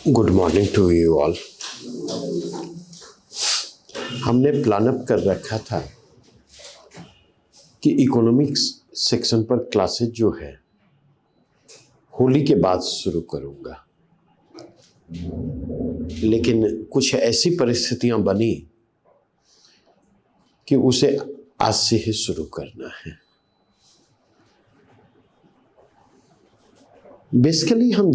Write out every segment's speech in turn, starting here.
Good morning to you all. हमने plan up कर रखा था कि इकोनॉमिक्स सेक्शन पर क्लासेस जो है होली के बाद शुरू करूंगा, लेकिन कुछ ऐसी परिस्थितियां बनी कि उसे आज से ही शुरू करना है। बेसिकली हम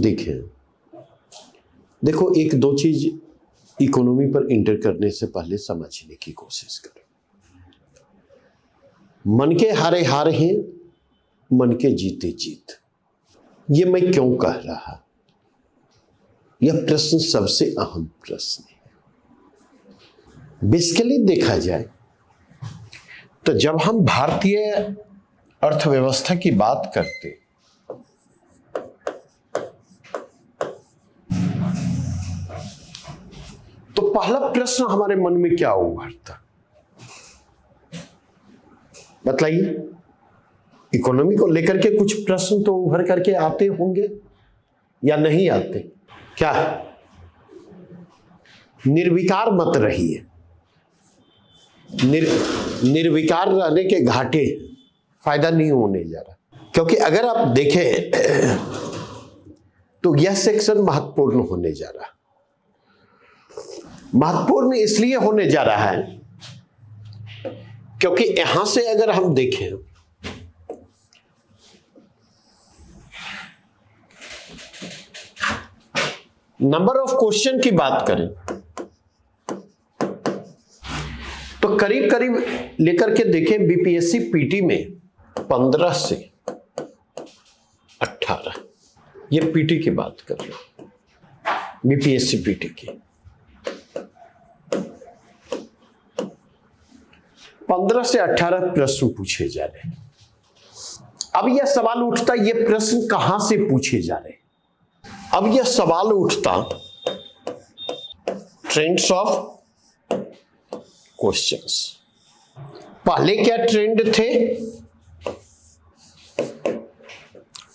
देखो एक दो चीज इकोनॉमी पर इंटर करने से पहले समझने की कोशिश करो। मन के हारे हार हैं, मन के जीते जीत। ये मैं क्यों कह रहा? यह प्रश्न सबसे अहम प्रश्न है। बेसिकली देखा जाए तो जब हम भारतीय अर्थव्यवस्था की बात करते तो पहला प्रश्न हमारे मन में क्या उभरता? बताइए। इकोनॉमी को लेकर के कुछ प्रश्न तो उभर करके आते होंगे या नहीं आते? क्या निर्विकार मत रहिए, निर्विकार रहने के घाटे फायदा नहीं होने जा रहा। क्योंकि अगर आप देखें तो यह सेक्शन महत्वपूर्ण होने जा रहा। महत्वपूर्ण इसलिए होने जा रहा है क्योंकि यहां से अगर हम देखें नंबर ऑफ क्वेश्चन की बात करें तो करीब करीब लेकर के देखें बीपीएससी पीटी में 15 से 18, ये पीटी की बात कर रहे हैं, बीपीएससी पीटी की 15 से 18 प्रश्न पूछे जा रहे हैं। अब यह सवाल उठता, ये प्रश्न कहां से पूछे जा रहे हैं? अब यह सवाल उठता ट्रेंड्स ऑफ क्वेश्चंस। पहले क्या ट्रेंड थे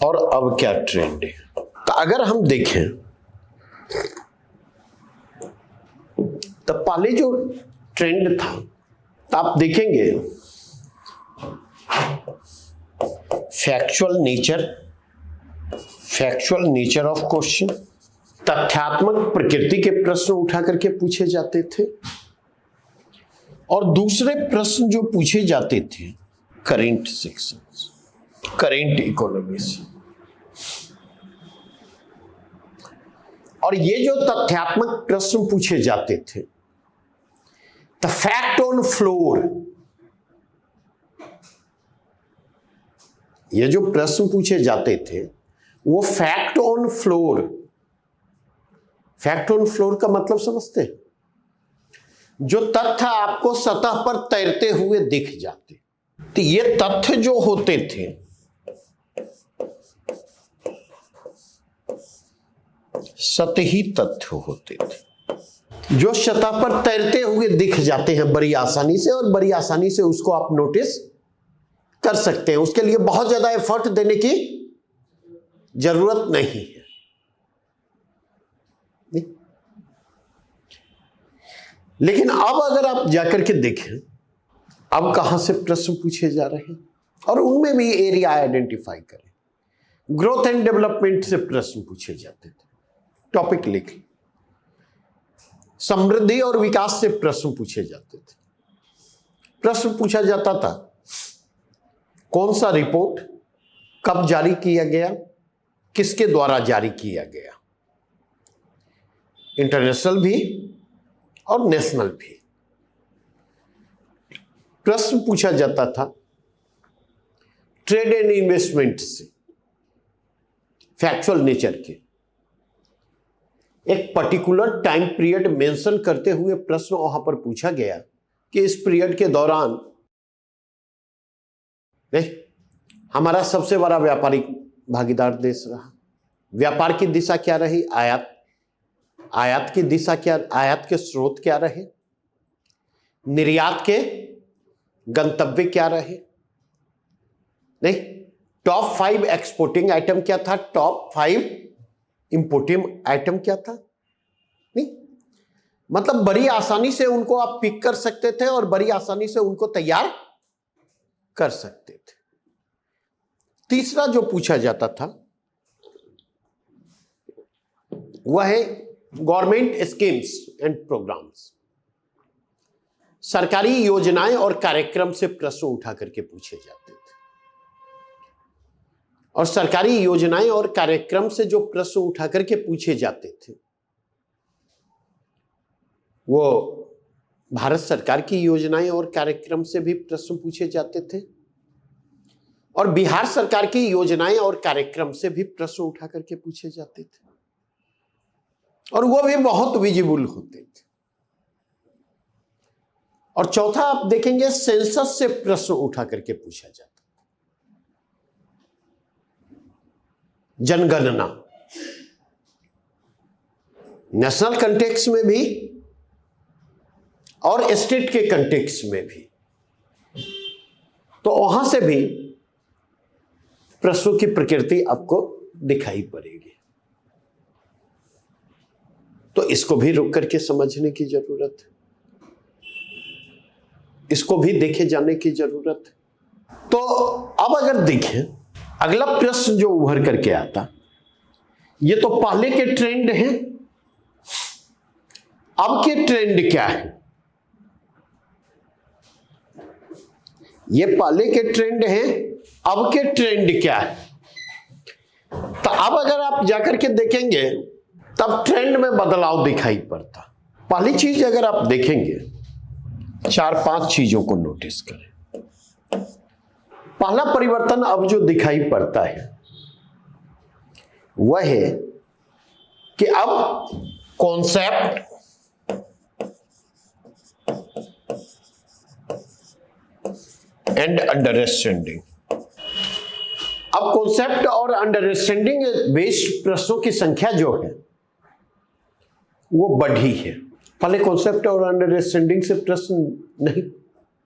और अब क्या ट्रेंड है? तो अगर हम देखें तो पहले जो ट्रेंड था तो आप देखेंगे फैक्चुअल नेचर ऑफ क्वेश्चन, तथ्यात्मक प्रकृति के प्रश्न उठा करके पूछे जाते थे। और दूसरे प्रश्न जो पूछे जाते the current sections, current economy से। और ये जो तथ्यात्मक प्रश्न पूछे जाते थे, द फैक्ट ऑन फ्लोर, ये जो प्रश्न पूछे जाते थे वो fact on floor. Fact on floor का मतलब समझते हैं? जो तथ्य आपको सतह पर तैरते हुए दिख जाते। तो ये तथ्य जो होते थे सतही तथ्य होते थे, जो सतह पर तैरते हुए दिख जाते हैं बड़ी आसानी से, और बड़ी आसानी से उसको आप नोटिस कर सकते हैं। उसके लिए बहुत ज्यादा एफर्ट देने की जरूरत नहीं है। लेकिन अब अगर आप जाकर के देखें अब कहां से प्रश्न पूछे जा रहे हैं, और उनमें भी एरिया आइडेंटिफाई करें। ग्रोथ एंड डेवलपमेंट से प्रश्न पूछे जाते थे, टॉपिक लिख। समृद्धि और विकास से प्रश्न पूछे जाते थे। प्रश्न पूछा जाता था कौन सा रिपोर्ट कब जारी किया गया, किसके द्वारा जारी किया गया, इंटरनेशनल भी और नेशनल भी। प्रश्न पूछा जाता था ट्रेड एंड इन्वेस्टमेंट से, फैक्चुअल नेचर के। एक पर्टिकुलर टाइम पीरियड मेंशन करते हुए प्रश्न वहां पर पूछा गया कि इस पीरियड के दौरान हमारा सबसे बड़ा व्यापारिक भागीदार देश रहा। व्यापार की दिशा क्या रही? आयात की दिशा क्या, आयात के स्रोत क्या रहे, निर्यात के गंतव्य क्या रहे। नहीं, टॉप 5 एक्सपोर्टिंग आइटम क्या था, टॉप 5 इंपोर्टिंग आइटम क्या था, नहीं, मतलब बड़ी आसानी से उनको आप पिक कर सकते थे और बड़ी आसानी से उनको तैयार कर सकते थे। तीसरा जो पूछा जाता था वह है गवर्नमेंट स्कीम्स एंड प्रोग्राम्स। सरकारी योजनाएं और कार्यक्रम से प्रश्न उठा करके पूछे जाते थे, और सरकारी योजनाएं और कार्यक्रम से जो प्रश्न उठा करके पूछे जाते थे वो भारत सरकार की योजनाएं और कार्यक्रम से भी प्रश्न पूछे जाते थे, और बिहार सरकार की योजनाएं और कार्यक्रम से भी प्रश्न उठा करके पूछे जाते थे, और वो भी बहुत विजिबल होते थे। और चौथा आप देखेंगे सेंसस से प्रश्न उठा करके पूछा जाता, जनगणना, नेशनल कंटेक्स्ट में भी और स्टेट के कंटेक्स्ट में भी, तो वहां से भी प्रश्नों की प्रकृति आपको दिखाई पड़ेगी। तो इसको भी रुक करके समझने की जरूरत है, इसको भी देखे जाने की जरूरत है। तो अब अगर देखें अगला प्रश्न जो उभर करके आता, ये तो पहले के ट्रेंड हैं, अब के ट्रेंड क्या है? ये पहले के ट्रेंड हैं, अब के ट्रेंड क्या है? तो अब अगर आप जाकर के देखेंगे तब ट्रेंड में बदलाव दिखाई पड़ता। पहली चीज अगर आप देखेंगे, 4-5 चीजों को नोटिस करें। पहला परिवर्तन अब जो दिखाई पड़ता है वह है कि अब कॉन्सेप्ट एंड अंडरस्टैंडिंग, अब कॉन्सेप्ट और अंडरस्टैंडिंग बेस्ड प्रश्नों की संख्या जो है वो बढ़ी है। पहले कॉन्सेप्ट और अंडरस्टैंडिंग से प्रश्न नहीं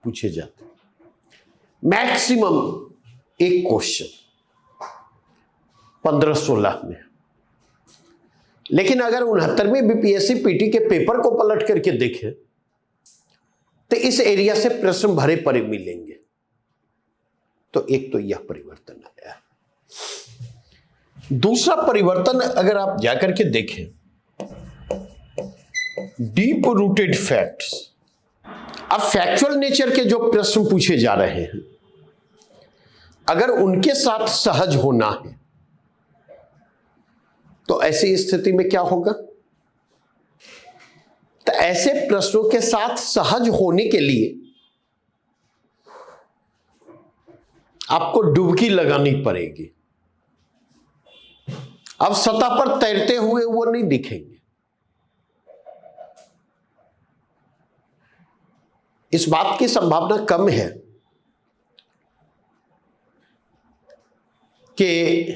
पूछे जाते, मैक्सिमम एक क्वेश्चन 15-16 में। लेकिन अगर 69वीं बीपीएससी पीटी के पेपर को पलट करके देखें तो इस एरिया से प्रश्न भरे पड़े मिलेंगे। तो एक तो यह परिवर्तन आया। दूसरा परिवर्तन अगर आप जाकर के देखें, डीप रूटेड फैक्ट्स। अब फैक्चुअल नेचर के जो प्रश्न पूछे जा रहे हैं, अगर उनके साथ सहज होना है तो ऐसी स्थिति में क्या होगा? तो ऐसे प्रश्नों के साथ सहज होने के लिए आपको डुबकी लगानी पड़ेगी। अब सतह पर तैरते हुए वो नहीं दिखेंगे। इस बात की संभावना कम है कि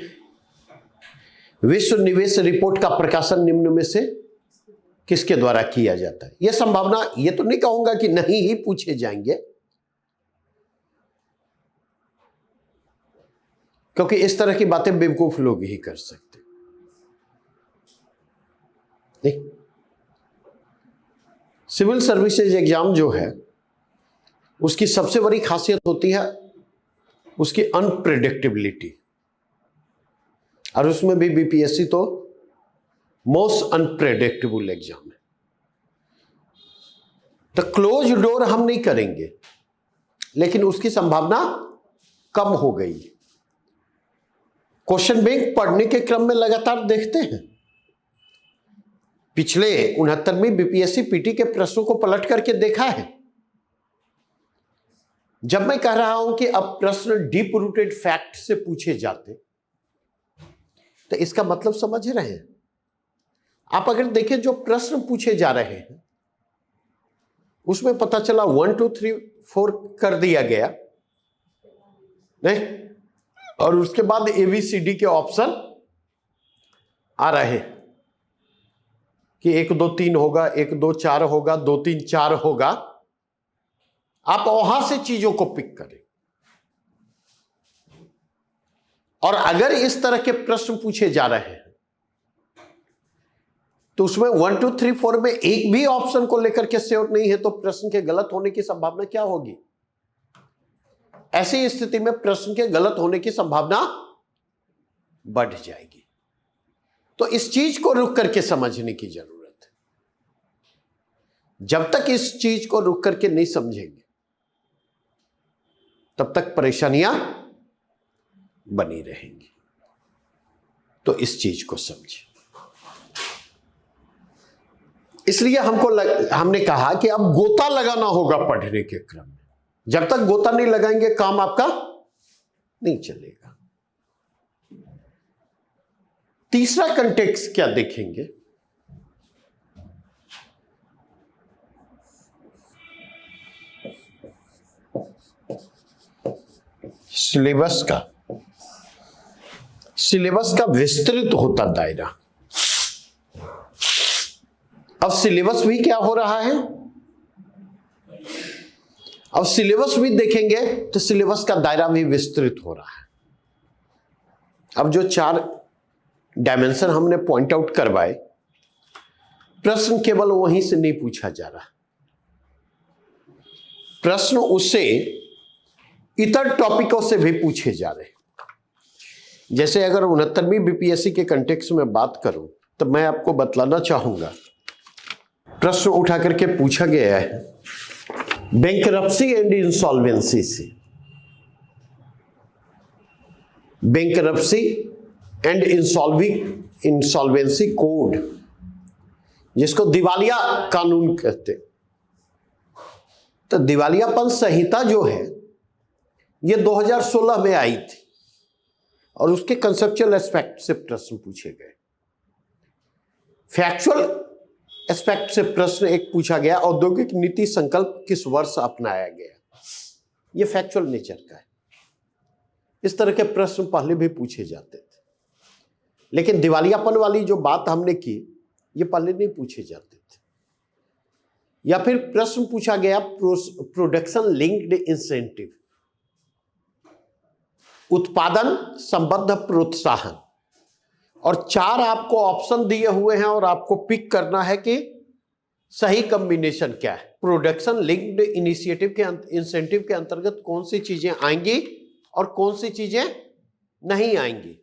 विश्व निवेश रिपोर्ट का प्रकाशन निम्न में से किसके द्वारा किया जाता है। यह संभावना, यह तो नहीं कहूंगा कि नहीं ही पूछे जाएंगे, क्योंकि इस तरह की बातें बेवकूफ लोग ही कर सकते नहीं। सिविल सर्विसेज एग्जाम जो है उसकी सबसे बड़ी खासियत होती है उसकी अनप्रेडिक्टेबिलिटी, और उसमें भी बीपीएससी तो मोस्ट अनप्रेडिक्टेबल एग्जाम है। तो क्लोज डोर हम नहीं करेंगे, लेकिन उसकी संभावना कम हो गई। क्वेश्चन बैंक पढ़ने के क्रम में लगातार देखते हैं, पिछले 69वीं बीपीएससी पीटी के प्रश्नों को पलट करके देखा है। जब मैं कह रहा हूं कि अब प्रश्न डीप रूटेड फैक्ट से पूछे जाते, तो इसका मतलब समझ रहे हैं आप? अगर देखें जो प्रश्न पूछे जा रहे हैं उसमें पता चला 1 2 3 4 कर दिया गया नहीं, और उसके बाद ABCD के ऑप्शन आ रहे कि 1 2 3 होगा, 1 2 4 होगा, 2 3 4 होगा। आप वहां से चीजों को पिक करें, और अगर इस तरह के प्रश्न पूछे जा रहे हैं तो उसमें 1 2 3 4 में एक भी ऑप्शन को लेकर के श्योर नहीं है, तो प्रश्न के गलत होने की संभावना क्या होगी? ऐसी स्थिति में प्रश्न के गलत होने की संभावना बढ़ जाएगी। तो इस चीज को रुक करके समझने की जरूरत है। जब तक इस चीज को रुक करके नहीं समझेंगे तब तक परेशानियां बनी रहेंगी। तो इस चीज को समझें। इसलिए हमने कहा कि अब गोता लगाना होगा पढ़ने के क्रम में। जब तक गोता नहीं लगाएंगे काम आपका नहीं चलेगा। तीसरा कंटेक्स्ट क्या देखेंगे? सिलेबस का विस्तृत होता दायरा। अब सिलेबस भी क्या हो रहा है? अब सिलेबस भी देखेंगे तो सिलेबस का दायरा भी विस्तृत हो रहा है। अब जो 4 डायमेंशन हमने पॉइंट आउट करवाए, प्रश्न केवल वहीं से नहीं पूछा जा रहा, प्रश्न उससे इतर टॉपिकों से भी पूछे जा रहे। जैसे अगर 69वीं बीपीएससी के कंटेक्स्ट में बात करूं तो मैं आपको बतलाना चाहूंगा, प्रश्न उठा करके पूछा गया है बैंकरप्सी एंड इंसॉल्वेंसी से। बैंकरप्सी एंड इंसॉल्वेंसी कोड, जिसको दिवालिया कानून कहते। तो दिवालियापन संहिता जो है ये 2016 में आई थी और उसके कंसेप्चुअल एस्पेक्ट से प्रश्न पूछे गए। फैक्चुअल एस्पेक्ट से प्रश्न एक पूछा गया, औद्योगिक नीति संकल्प किस वर्ष अपनाया गया। यह फैक्चुअल नेचर का है। इस तरह के प्रश्न पहले भी पूछे जाते थे, लेकिन दिवालियापन वाली जो बात हमने की ये पहले नहीं पूछे जाते थे। या फिर प्रश्न पूछा गया प्रोडक्शन लिंक्ड इंसेंटिव, उत्पादन संबद्ध प्रोत्साहन, और 4 आपको ऑप्शन दिए हुए हैं और आपको पिक करना है कि सही कॉम्बिनेशन क्या है। प्रोडक्शन लिंक्ड इनिशिएटिव के इंसेंटिव के अंतर्गत कौन सी चीजें आएंगी और कौन सी चीजें नहीं आएंगी।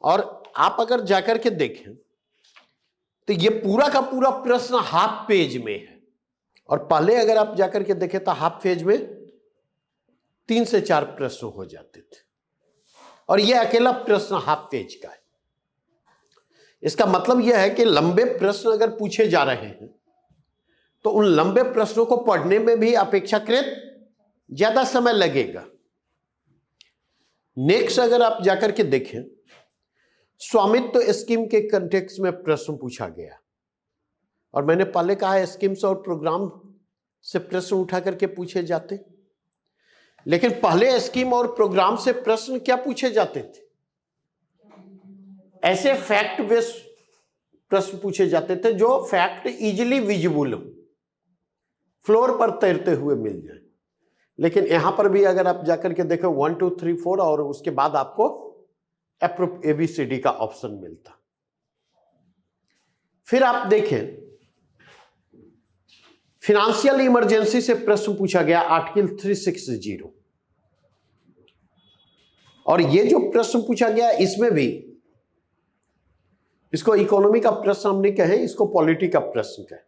और आप अगर जाकर के देखें तो ये पूरा का पूरा प्रश्न हाफ पेज में है, और पहले अगर आप जाकर के देखें तो हाफ पेज में 3 से 4 प्रश्न हो जाते थे, और यह अकेला प्रश्न हाफ पेज का है। इसका मतलब यह है कि लंबे प्रश्न अगर पूछे जा रहे हैं तो उन लंबे प्रश्नों को पढ़ने में भी अपेक्षाकृत ज्यादा समय लगेगा। नेक्स्ट अगर आप जाकर के देखें, स्वामित्व स्कीम के कंटेक्स्ट में प्रश्न पूछा गया, और मैंने पहले कहा स्कीम्स और प्रोग्राम से प्रश्न उठा करके पूछे जाते, लेकिन पहले स्कीम और प्रोग्राम से प्रश्न क्या पूछे जाते थे? ऐसे फैक्ट बेस्ड प्रश्न पूछे जाते थे जो फैक्ट इजीली विजिबल हो, फ्लोर पर तैरते हुए मिल जाए। लेकिन यहां पर भी अगर आप जाकर के देखें 1 2 3 4 और उसके बाद आपको ABCD का ऑप्शन मिलता। फिर आप देखें फिनेंशियल इमरजेंसी से प्रश्न पूछा गया आर्टिकल 360, और ये जो प्रश्न पूछा गया इसमें भी, इसको इकोनॉमी का प्रश्न हम नहीं कहें, इसको पॉलिटी का प्रश्न कहें।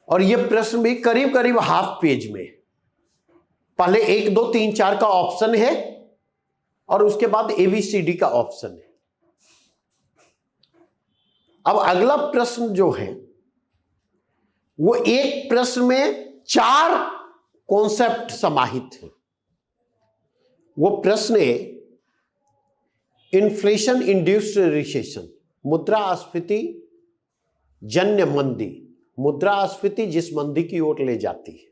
और ये प्रश्न भी करीब करीब हाफ पेज में, पहले 1 2 3 4 का ऑप्शन है और उसके बाद ABCD का ऑप्शन है। अब अगला प्रश्न जो है वो एक प्रश्न में 4 कॉन्सेप्ट समाहित है। वो प्रश्न है इन्फ्लेशन इंड्यूस्ड रिसेशन, मुद्रास्फीति जन्य मंदी, मुद्रास्फीति जिस मंदी की ओर ले जाती है।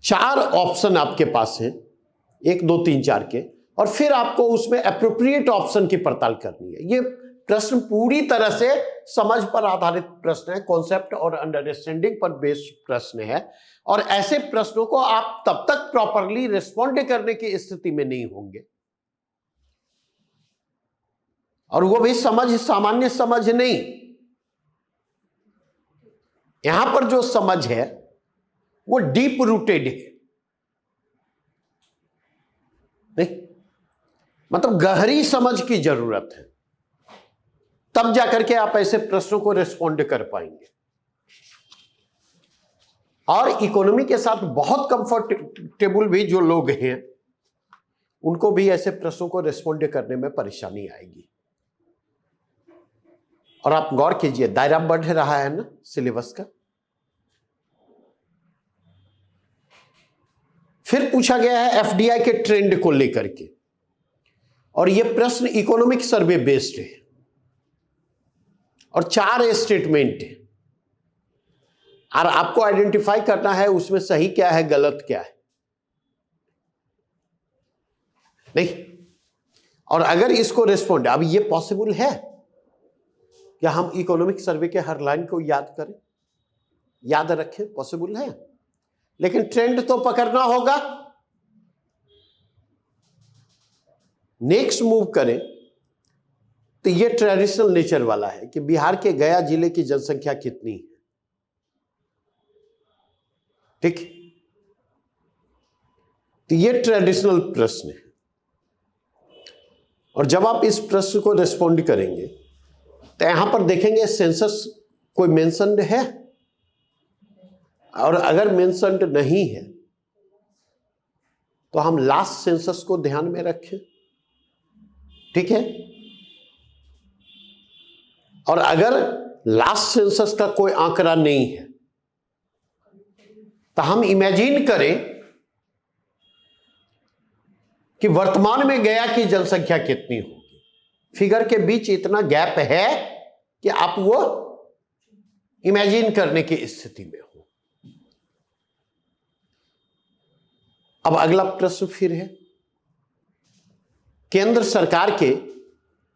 4 ऑप्शन आपके पास हैं, 1 2 3 4 के, और फिर आपको उसमें एप्रोप्रिएट ऑप्शन की पड़ताल करनी है। ये प्रश्न पूरी तरह से समझ पर आधारित प्रश्न है, कॉन्सेप्ट और अंडरस्टैंडिंग पर बेस्ड प्रश्न है, और ऐसे प्रश्नों को आप तब तक प्रॉपरली रिस्पॉन्ड करने की स्थिति में नहीं होंगे और वो भी समझ सामान्य समझ नहीं, यहां पर जो समझ है वो डीप रूटेड है, नहीं मतलब गहरी समझ की जरूरत है, तब जाकर के आप ऐसे प्रश्नों को रिस्पॉन्ड कर पाएंगे। और इकोनॉमी के साथ बहुत कंफर्टेबल भी जो लोग हैं उनको भी ऐसे प्रश्नों को रिस्पॉन्ड करने में परेशानी आएगी। और आप गौर कीजिए, दायरा बढ़ रहा है ना सिलेबस का। फिर पूछा गया है एफडीआई के ट्रेंड को लेकर के, और यह प्रश्न इकोनॉमिक सर्वे बेस्ड है और 4 स्टेटमेंट है, और आपको आइडेंटिफाई करना है उसमें सही क्या है गलत क्या है, नहीं। और अगर इसको रिस्पॉन्ड, अब ये पॉसिबल है क्या हम इकोनॉमिक सर्वे के हर लाइन को याद करें, याद रखें? पॉसिबल है, लेकिन ट्रेंड तो पकड़ना होगा। नेक्स्ट मूव करें तो ये ट्रेडिशनल नेचर वाला है कि बिहार के गया जिले की जनसंख्या कितनी है, ठीक। तो ये ट्रेडिशनल प्रश्न है, और जब आप इस प्रश्न को रिस्पॉन्ड करेंगे तो यहां पर देखेंगे सेंसस कोई मेंशन्ड है, और अगर मेंशन्ड नहीं है तो हम लास्ट सेंसस को ध्यान में रखें, ठीक है। और अगर लास्ट सेंसस का कोई आंकड़ा नहीं है तो हम इमेजिन करें कि वर्तमान में गया की जनसंख्या कितनी होगी। फिगर के बीच इतना गैप है कि आप वो इमेजिन करने की स्थिति में हो। अब अगला प्रश्न फिर है केंद्र सरकार के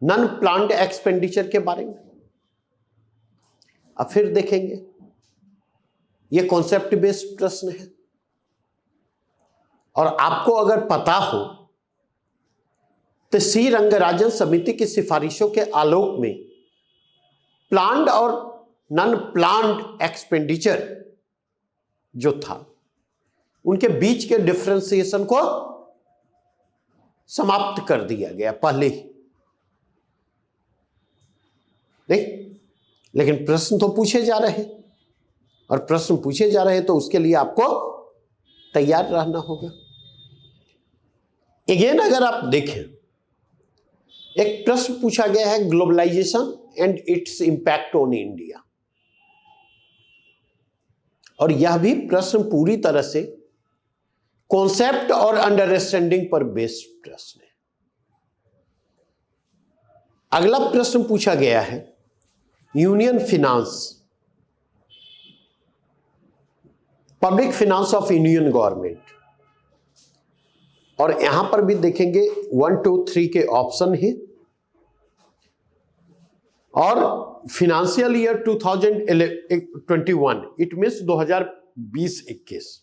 नॉन प्लान्ड एक्सपेंडिचर के बारे में। अब फिर देखेंगे, यह कॉन्सेप्ट बेस्ड प्रश्न है, और आपको अगर पता हो तो सी रंगराजन समिति की सिफारिशों के आलोक में प्लान्ड और नॉन प्लान्ड एक्सपेंडिचर जो था उनके बीच के डिफरेंशिएशन को समाप्त कर दिया गया पहले ही, नहीं। लेकिन प्रश्न तो पूछे जा रहे हैं, और प्रश्न पूछे जा रहे हैं तो उसके लिए आपको तैयार रहना होगा। अगेन अगर आप देखें, एक प्रश्न पूछा गया है globalisation and its impact on India, और यह भी प्रश्न पूरी तरह से कॉन्सेप्ट और अंडरस्टैंडिंग पर बेस्ड प्रश्न है। अगला प्रश्न पूछा गया है union finance, public finance of union government, और यहां पर भी देखेंगे 1, 2, 3 के ऑप्शन है, और फिनेंशियल ईयर 2021 इट मीन्स 2020-21,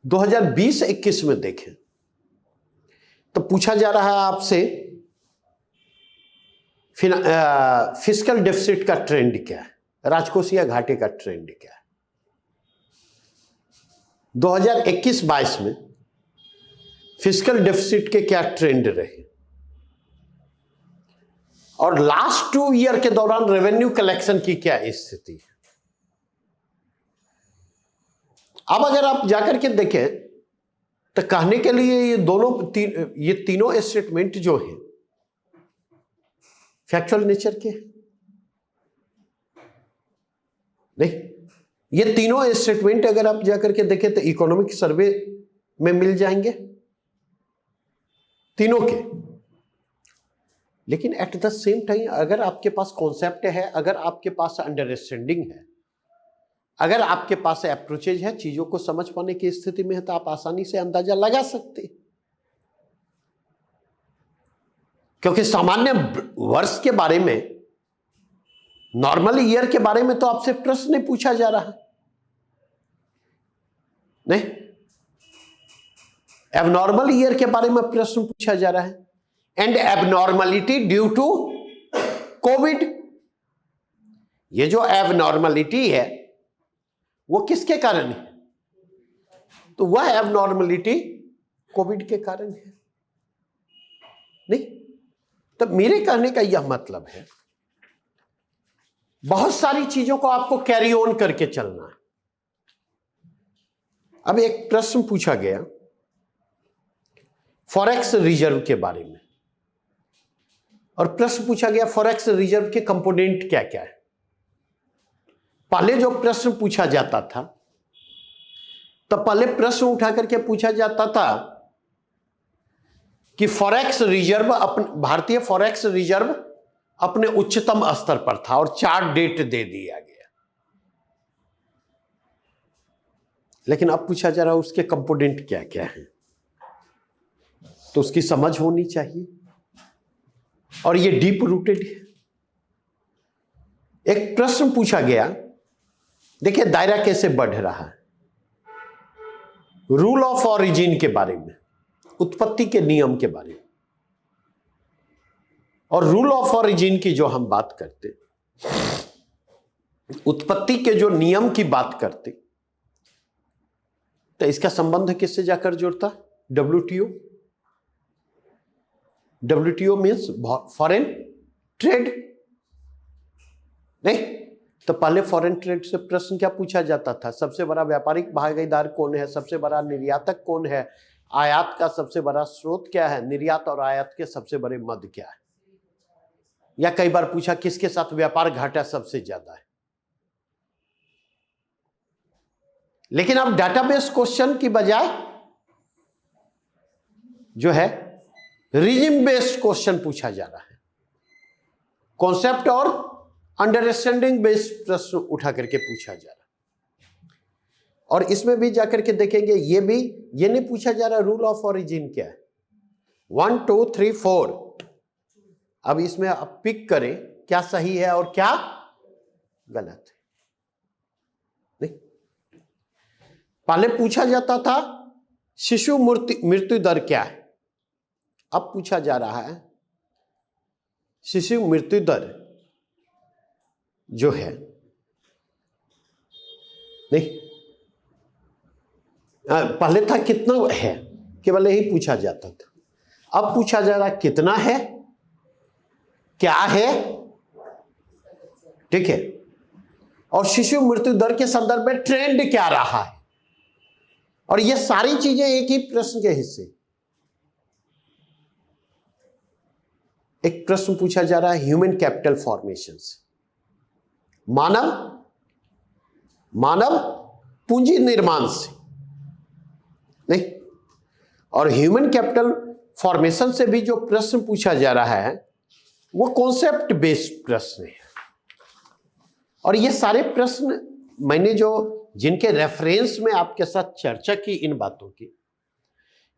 2020-21 में देखें तो पूछा जा रहा है आपसे फिस्कल डेफिसिट का ट्रेंड क्या है, राजकोषीय घाटे का ट्रेंड क्या है। 2021-22 में फिस्कल डेफिसिट के क्या ट्रेंड रहे, और लास्ट 2 ईयर के दौरान रेवेन्यू कलेक्शन की क्या स्थिति है। अब अगर आप जाकर के देखें तो कहने के लिए ये तीनों स्टेटमेंट जो है फैक्चुअल नेचर के, नहीं। ये तीनों स्टेटमेंट अगर आप जाकर के देखें तो इकोनॉमिक सर्वे में मिल जाएंगे तीनों के। लेकिन एट द सेम टाइम अगर आपके पास कॉन्सेप्ट है, अगर आपके पास अंडरस्टैंडिंग है, अगर आपके पास अप्रोचेज है, चीजों को समझ पाने की स्थिति में है, तो आप आसानी से अंदाजा लगा सकते हैं। क्योंकि सामान्य वर्ष के बारे में, नॉर्मल ईयर के बारे में तो आपसे प्रश्न नहीं पूछा जा रहा, नहीं। एबनॉर्मल ईयर के बारे में प्रश्न पूछा जा रहा है। And abnormality due to Covid. ये जो एबनॉर्मलिटी है वो किसके कारण है? तो वह एबनॉर्मलिटी कोविड के कारण है। नहीं, तो मेरे कहने का यह मतलब है बहुत सारी चीजों को आपको कैरी ऑन करके चलना है। अब एक प्रश्न पूछा गया फॉरेक्स रिजर्व के बारे में, और प्रश्न पूछा गया फॉरेक्स रिजर्व के कंपोनेंट क्या क्या है। पहले जो प्रश्न पूछा जाता था, तो पहले प्रश्न उठा करके पूछा जाता था कि फॉरेक्स रिजर्व, भारतीय फॉरेक्स रिजर्व अपने उच्चतम स्तर पर था और 4 डेट दे दिया गया। लेकिन अब पूछा जा रहा है उसके कंपोनेंट क्या क्या हैं, तो उसकी समझ होनी चाहिए, और ये डीप रूटेड है। एक प्रश्न पूछा गया, देखिए दायरा कैसे बढ़ रहा है, रूल ऑफ ऑरिजिन के बारे में, उत्पत्ति के नियम के बारे में। और रूल ऑफ ऑरिजिन की जो हम बात करते, उत्पत्ति के जो नियम की बात करते, तो इसका संबंध किससे जाकर जुड़ता? WTO। WTO means foreign trade. नहीं, तो पहले फॉरेन ट्रेड से प्रश्न क्या पूछा जाता था? सबसे बड़ा व्यापारिक भागीदार कौन है, सबसे बड़ा निर्यातक कौन है, आयात का सबसे बड़ा स्रोत क्या है, निर्यात और आयात के सबसे बड़े मद क्या है। या कई बार पूछा किसके साथ व्यापार घाटा सबसे ज्यादा है। लेकिन अब डाटाबेस क्वेश्चन की बजाय जो है रीजन बेस्ड क्वेश्चन पूछा जा रहा है, कॉन्सेप्ट और अंडरस्टैंडिंग बेस्ड प्रश्न उठा करके पूछा जा रहा है। और इसमें भी जाकर के देखेंगे, ये नहीं पूछा जा रहा रूल ऑफ ऑरिजिन क्या है, 1 2 3 4। अब इसमें आप पिक करें क्या सही है और क्या गलत है। नहीं, पहले पूछा जाता था शिशु मृत्यु दर क्या है, अब पूछा जा रहा है शिशु मृत्यु दर जो है, नहीं पहले था कितना है, केवल यही पूछा जाता था। अब पूछा जा रहा कितना है, क्या है, ठीक है, और शिशु मृत्यु दर के संदर्भ में ट्रेंड क्या रहा है। और ये सारी चीजें एक ही प्रश्न के हिस्से। एक प्रश्न पूछा जा रहा है ह्यूमन कैपिटल फॉर्मेशन से, मानव पूंजी निर्माण से। नहीं, और ह्यूमन कैपिटल फॉर्मेशन से भी जो प्रश्न पूछा जा रहा है वो कॉन्सेप्ट बेस्ड प्रश्न है। और ये सारे प्रश्न मैंने जिनके रेफरेंस में आपके साथ चर्चा की इन बातों की,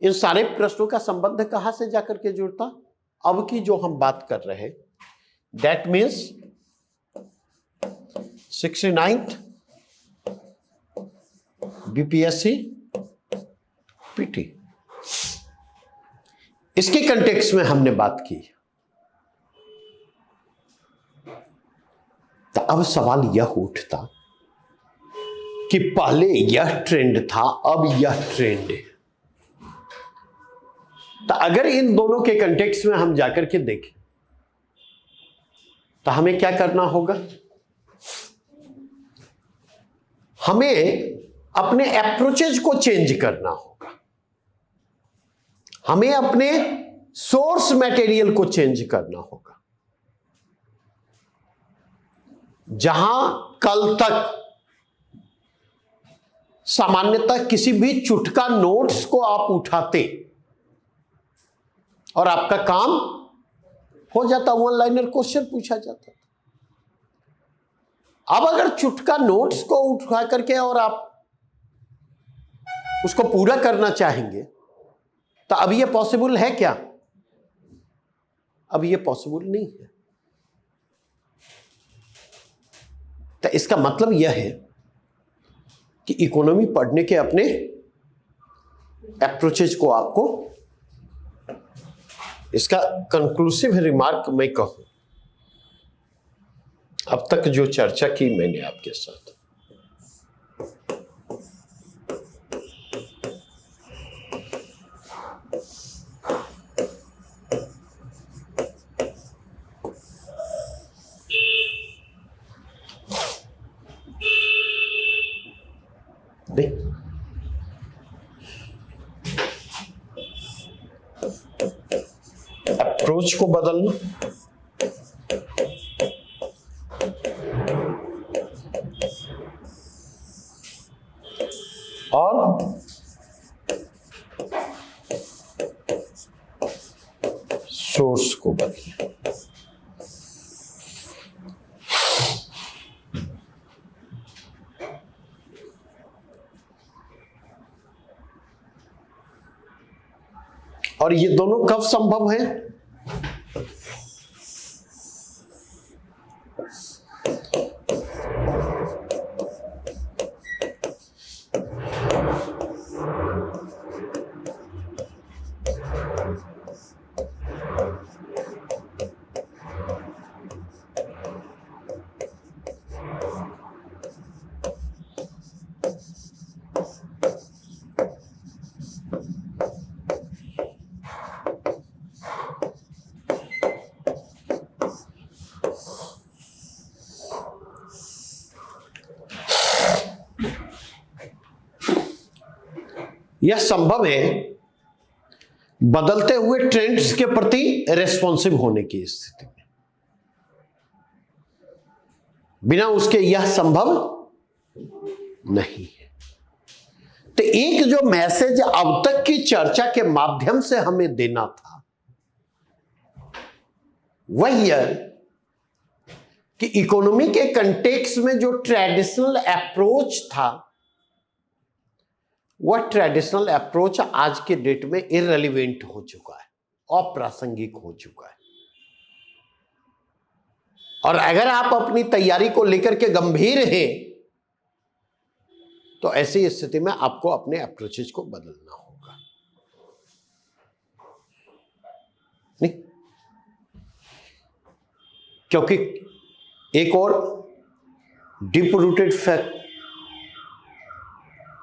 इन सारे प्रश्नों का संबंध कहां से जाकर के जुड़ता? अब की जो हम बात कर रहे हैं, that means 69th BPSC PT, इसके कंटेक्स्ट में हमने बात की। तो अब सवाल यह उठता कि पहले यह ट्रेंड था, अब यह ट्रेंड है। तो अगर इन दोनों के कंटेक्स्ट में हम जाकर के देखें तो हमें क्या करना होगा? हमें अपने अप्रोचेज को चेंज करना होगा, हमें अपने सोर्स मटेरियल को चेंज करना होगा। जहां कल तक सामान्यतः किसी भी चुटका नोट्स को आप उठाते और आपका काम हो जाता, 1 लाइनर क्वेश्चन पूछा जाता। अब अगर चुटका नोट्स को उठा करके और आप उसको पूरा करना चाहेंगे तो अब यह पॉसिबल है क्या? अब यह पॉसिबल नहीं है। तो इसका मतलब यह है कि इकोनॉमी पढ़ने के अपने अप्रोचेज को आपको इसका कंक्लूसिव रिमार्क मैं कहूं, अब तक जो चर्चा की मैंने आपके साथ, अप्रोच को बदलना, और सोर्स को बदलना। और ये दोनों कब संभव है? यह संभव है बदलते हुए ट्रेंड्स के प्रति रेस्पॉन्सिव होने की स्थिति में। बिना उसके यह संभव नहीं है। तो एक जो मैसेज अब तक की चर्चा के माध्यम से हमें देना था वह यह कि इकोनॉमी के कंटेक्स्ट में जो ट्रेडिशनल अप्रोच था, वह ट्रेडिशनल अप्रोच आज के डेट में इररिलेवेंट हो चुका है, अप्रासंगिक हो चुका है। और अगर आप अपनी तैयारी को लेकर के गंभीर हैं तो ऐसी स्थिति में आपको अपने अप्रोचेज को बदलना होगा। नहीं, क्योंकि एक और डीप रूटेड फैक्ट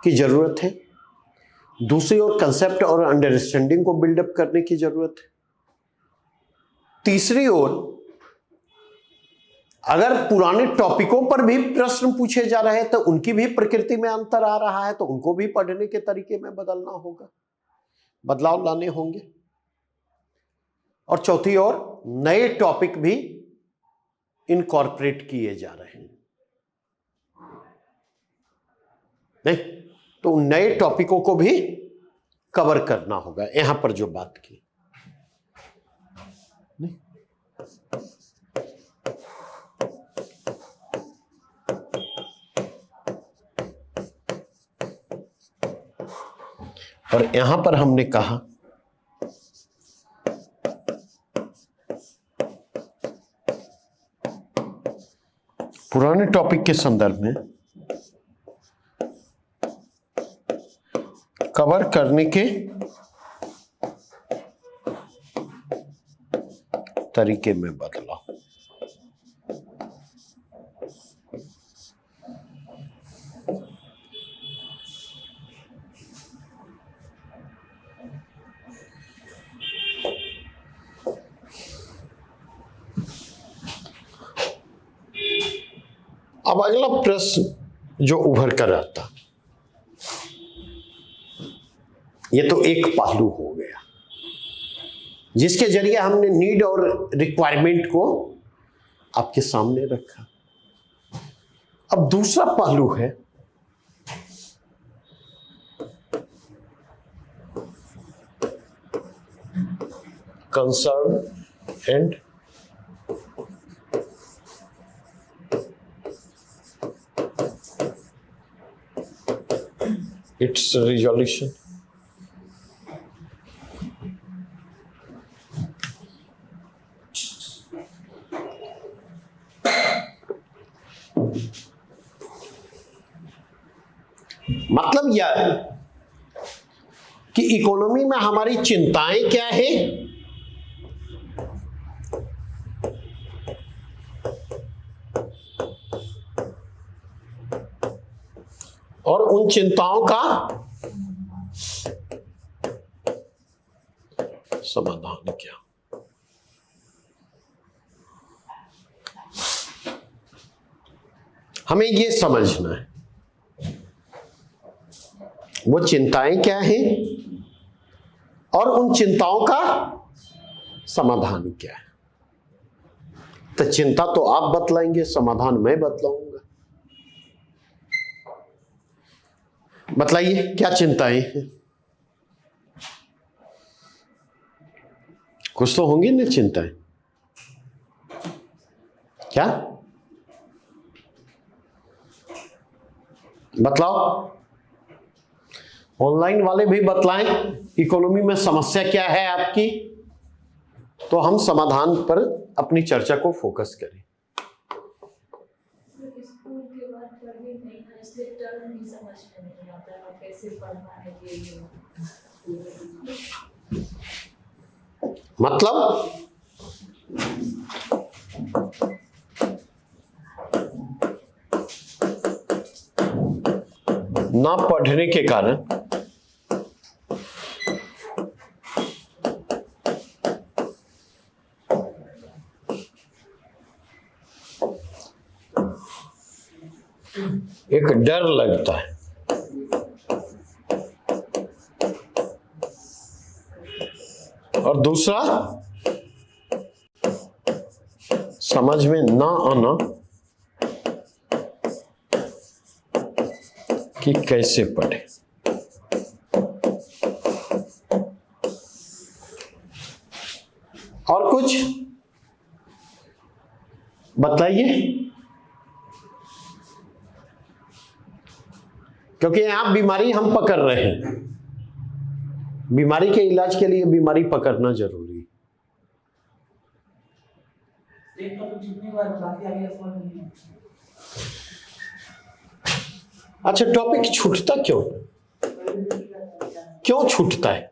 की जरूरत है, दूसरी ओर कंसेप्ट और अंडरस्टैंडिंग को बिल्डअप करने की जरूरत है, तीसरी ओर अगर पुराने टॉपिकों पर भी प्रश्न पूछे जा रहे हैं तो उनकी भी प्रकृति में अंतर आ रहा है, तो उनको भी पढ़ने के तरीके में बदलना होगा, बदलाव लाने होंगे। और चौथी ओर नए टॉपिक भी इनकॉर्पोरेट किए जा रहे हैं। नहीं तो उन नए टॉपिकों को भी कवर करना होगा, यहां पर जो बात की। नहीं? और यहां पर हमने कहा पुराने टॉपिक के संदर्भ में कवर करने के तरीके में बदलाव। अब अगला प्रश्न जो उभर कर आता, ये तो एक पहलू हो गया जिसके जरिए हमने नीड और रिक्वायरमेंट को आपके सामने रखा। अब दूसरा पहलू है कंसर्न एंड इट्स रिजोल्यूशन। मतलब यह है कि इकोनॉमी में हमारी चिंताएं क्या है उन चिंताओं का समाधान क्या। हमें ये समझना है वो चिंताएं क्या हैं और उन चिंताओं का समाधान क्या है। तो चिंता तो आप बतलाएंगे, समाधान मैं बतलाऊंगा। बतलाइए क्या चिंताएं हैं। कुछ तो होंगी ना चिंताएं, क्या बतलाओ। ऑनलाइन वाले भी बतलाएं इकोनॉमी में समस्या क्या है आपकी, तो हम समाधान पर अपनी चर्चा को फोकस करें। स्कूल के बाद पढ़े नहीं ना, इसलिए टर्म नहीं समझ में नहीं आता है कैसे पढ़ना है ये। मतलब ना पढ़ने के कारण एक डर लगता है, और दूसरा समझ में ना आना कि कैसे पढ़े। और कुछ बताइए, क्योंकि यहां बीमारी हम पकड़ रहे हैं। बीमारी के इलाज के लिए बीमारी पकड़ना जरूरी है। अच्छा, टॉपिक छूटता क्यों, क्यों छूटता है?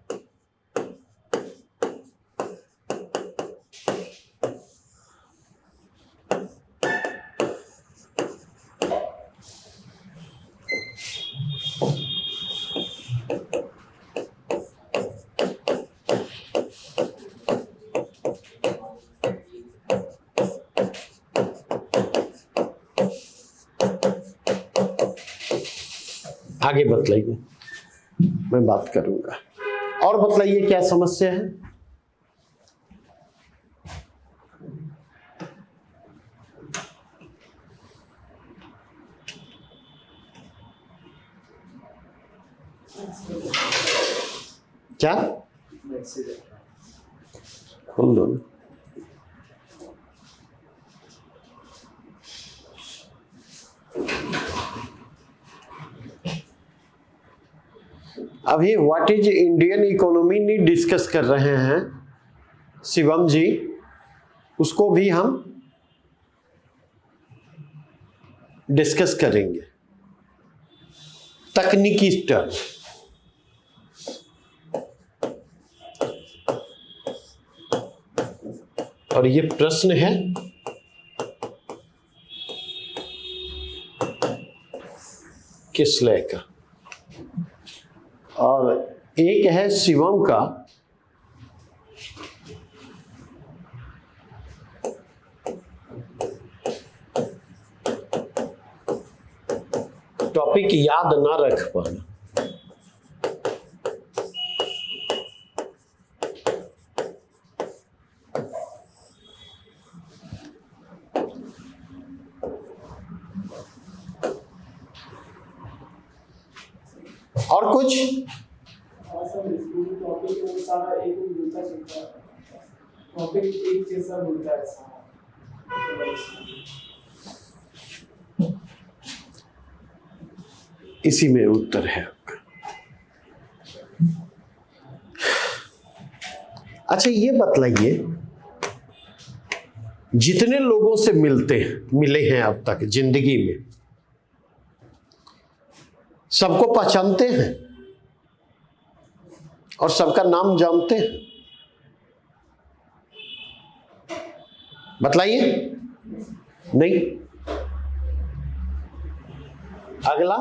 आगे बतलाइए, मैं बात करूंगा। और बतलाइए क्या समस्या है। क्या खोल दो। अभी व्हाट इज इंडियन इकोनॉमी नहीं डिस्कस कर रहे हैं शिवम जी, उसको भी हम डिस्कस करेंगे तकनीकी टर्म। और ये प्रश्न है किस लय का, और एक है शिवम का टॉपिक याद ना रख पाना। और कुछ टॉपिक एक जैसा बोलता है सारा। इसी में उत्तर है आपका। अच्छा, ये बतलाइए, जितने लोगों से मिले हैं अब तक जिंदगी में, सबको पहचानते हैं और सबका नाम जानते हैं? बतलाइए। नहीं। अगला,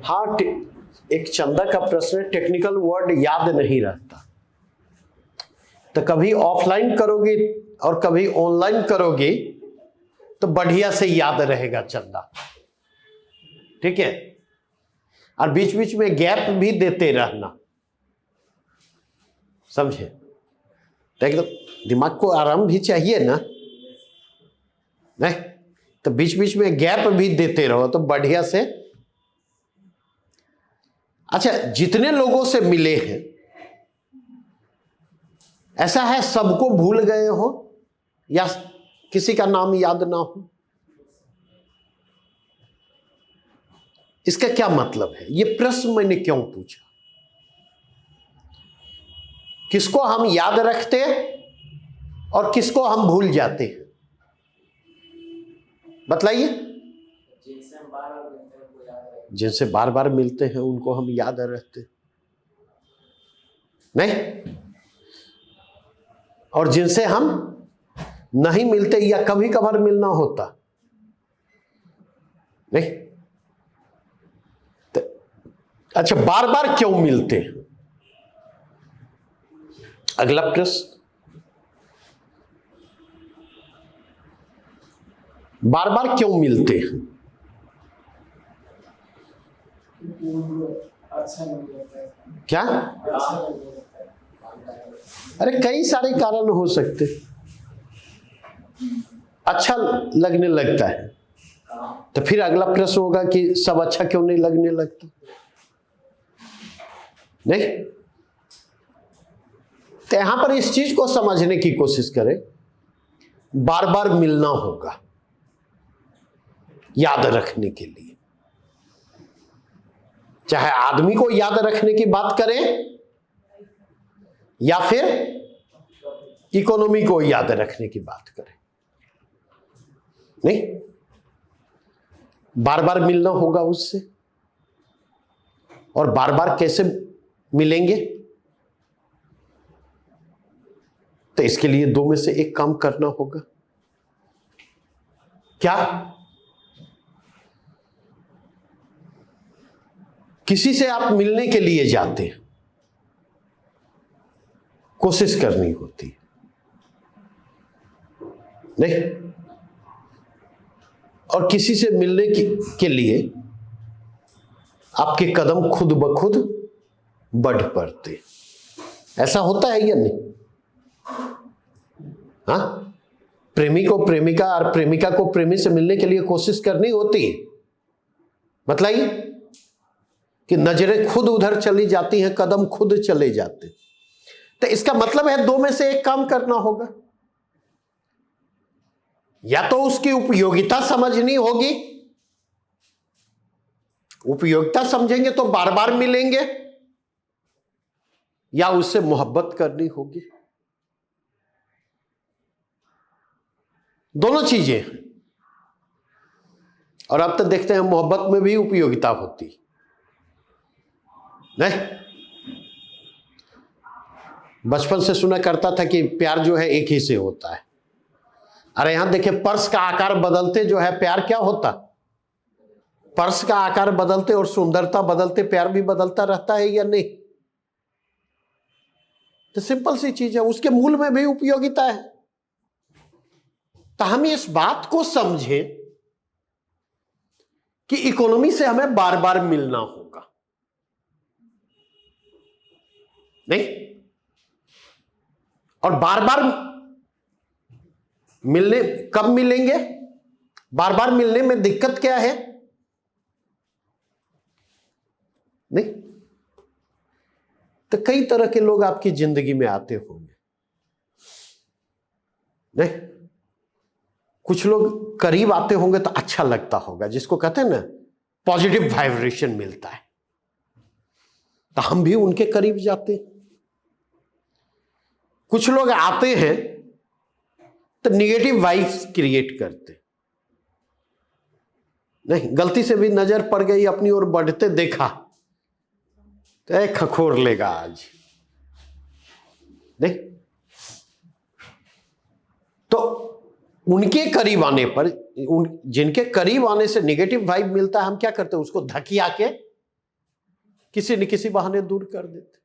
हाँ, एक चंदा का प्रश्न है, टेक्निकल वर्ड याद नहीं रहता, तो कभी ऑफलाइन करोगे और कभी ऑनलाइन करोगे तो बढ़िया से याद रहेगा चंदा, ठीक है। और बीच बीच में गैप भी देते रहना, समझे। तो एकदम दिमाग को आराम भी चाहिए ना, नहीं तो बीच बीच में गैप भी देते रहो तो बढ़िया से। अच्छा, जितने लोगों से मिले हैं ऐसा है सबको भूल गए हो या किसी का नाम याद ना हो? इसका क्या मतलब है? ये प्रश्न मैंने क्यों पूछा? किसको हम याद रखते और किसको हम भूल जाते हैं, बतलाइए। जिनसे बार बार मिलते हैं उनको हम याद रखते नहीं, और जिनसे हम नहीं मिलते या कभी कभार मिलना होता नहीं। तो अच्छा, बार बार क्यों मिलते हैं? अगला प्रश्न, बार बार क्यों मिलते हैं? अच्छा नहीं लगता है। क्या? अच्छा नहीं लगता है। अरे कई सारे कारण हो सकते। अच्छा लगने लगता है तो फिर अगला प्रश्न होगा कि सब अच्छा क्यों नहीं लगने लगता? नहीं, तो यहां पर इस चीज को समझने की कोशिश करें, बार बार मिलना होगा याद रखने के लिए। चाहे आदमी को याद रखने की बात करें या फिर इकोनॉमी को याद रखने की बात करें, नहीं, बार बार मिलना होगा उससे। और बार बार कैसे मिलेंगे? तो इसके लिए दो में से एक काम करना होगा। क्या? किसी से आप मिलने के लिए जाते हैं, कोशिश करनी होती है, नहीं, और किसी से मिलने के लिए आपके कदम खुद ब खुद बढ़ पड़ते। ऐसा होता है या नहीं? हाँ, प्रेमी को प्रेमिका और प्रेमिका को प्रेमी से मिलने के लिए कोशिश करनी होती है, बतलाइए, कि नजरें खुद उधर चली जाती हैं, कदम खुद चले जाते। तो इसका मतलब है दो में से एक काम करना होगा। या तो उसकी उपयोगिता समझनी होगी, उपयोगिता समझेंगे तो बार बार मिलेंगे, या उससे मोहब्बत करनी होगी। दोनों चीजें हैं। और अब तो देखते हैं मोहब्बत में भी उपयोगिता होती नहीं। बचपन से सुना करता था कि प्यार जो है एक ही से होता है। अरे यहां देखिए, पर्स का आकार बदलते जो है प्यार क्या होता? पर्स का आकार बदलते और सुंदरता बदलते प्यार भी बदलता रहता है या नहीं? तो सिंपल सी चीज है, उसके मूल में भी उपयोगिता है। तो हम इस बात को समझें कि इकोनॉमी से हमें बार बार मिलना होगा, नहीं, और बार बार मिलने कब मिलेंगे? बार बार मिलने में दिक्कत क्या है? नहीं, तो कई तरह के लोग आपकी जिंदगी में आते होंगे, नहीं, कुछ लोग करीब आते होंगे तो अच्छा लगता होगा, जिसको कहते हैं ना पॉजिटिव वाइब्रेशन मिलता है, तो हम भी उनके करीब जाते हैं। कुछ लोग आते हैं तो निगेटिव वाइब्स क्रिएट करते, नहीं, गलती से भी नजर पड़ गई, अपनी ओर बढ़ते देखा तो खखोर लेगा आज, नहीं। तो उनके करीब आने पर, जिनके करीब आने से निगेटिव वाइब मिलता है, हम क्या करते हैं? उसको धकिया के किसी न किसी बहाने दूर कर देते।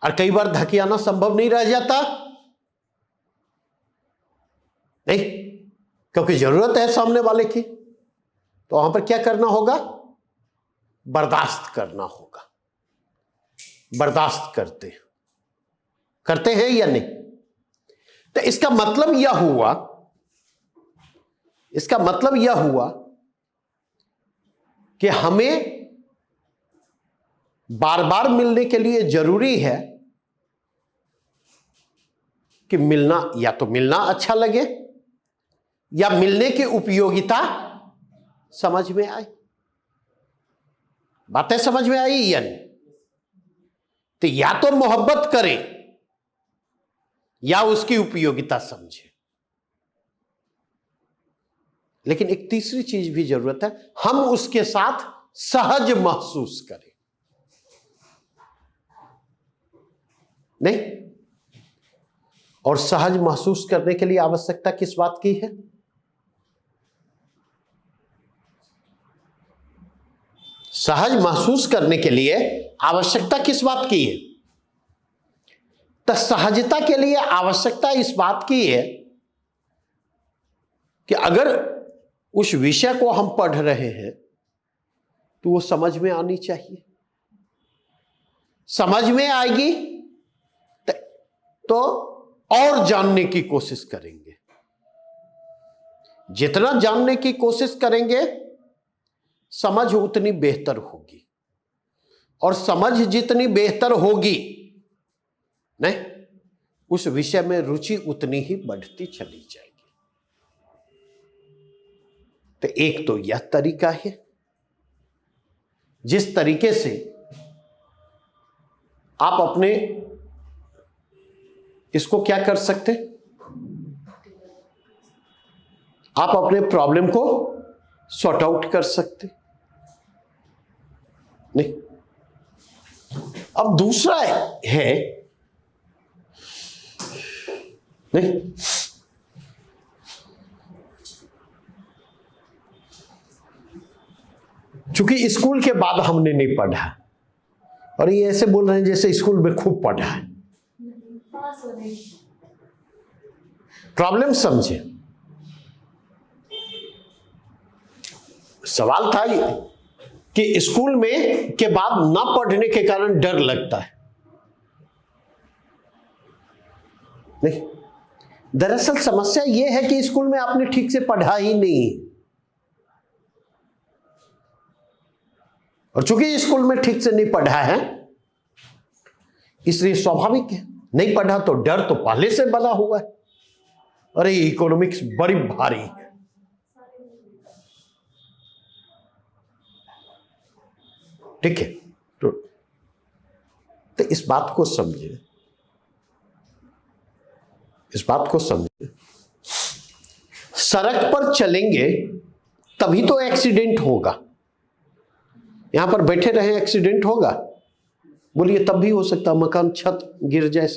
और कई बार धकियाना संभव नहीं रह जाता, नहीं, क्योंकि जरूरत है सामने वाले की, तो वहां पर क्या करना होगा? बर्दाश्त करना होगा। बर्दाश्त करते हैं या नहीं? तो इसका मतलब यह हुआ कि हमें बार बार मिलने के लिए जरूरी है कि या तो मिलना अच्छा लगे या मिलने की उपयोगिता समझ में आए। बातें समझ में आई या नहीं? तो या तो मोहब्बत करें या उसकी उपयोगिता समझे। लेकिन एक तीसरी चीज भी जरूरत है, हम उसके साथ सहज महसूस करें। नहीं? और सहज महसूस करने के लिए आवश्यकता किस बात की है? सहज महसूस करने के लिए आवश्यकता किस बात की है? तो सहजता के लिए आवश्यकता इस बात की है कि अगर उस विषय को हम पढ़ रहे हैं तो वो समझ में आनी चाहिए। समझ में आएगी तो और जानने की कोशिश करेंगे। जितना जानने की कोशिश करेंगे समझ उतनी बेहतर होगी, और समझ जितनी बेहतर होगी नहीं, उस विषय में रुचि उतनी ही बढ़ती चली जाएगी। तो एक तो यह तरीका है जिस तरीके से आप अपने इसको क्या कर सकते, आप अपने प्रॉब्लम को सॉर्ट आउट कर सकते। नहीं, अब दूसरा है नहीं, चूंकि स्कूल के बाद हमने नहीं पढ़ा, और ये ऐसे बोल रहे हैं जैसे स्कूल में खूब पढ़ा है। प्रॉब्लम समझे। सवाल था कि स्कूल में के बाद ना पढ़ने के कारण डर लगता है। नहीं, दरअसल समस्या यह है कि स्कूल में आपने ठीक से पढ़ा ही नहीं, और चूंकि स्कूल में ठीक से नहीं पढ़ा है इसलिए स्वाभाविक है, नहीं पढ़ा तो डर तो पहले से बना हुआ है। अरे इकोनॉमिक्स बड़ी भारी है, ठीक है। तो इस बात को समझिए, इस बात को समझिए। सड़क पर चलेंगे तभी तो एक्सीडेंट होगा। यहां पर बैठे रहे एक्सीडेंट होगा? बोलिए तब भी हो सकता, मकान छत गिर जाए,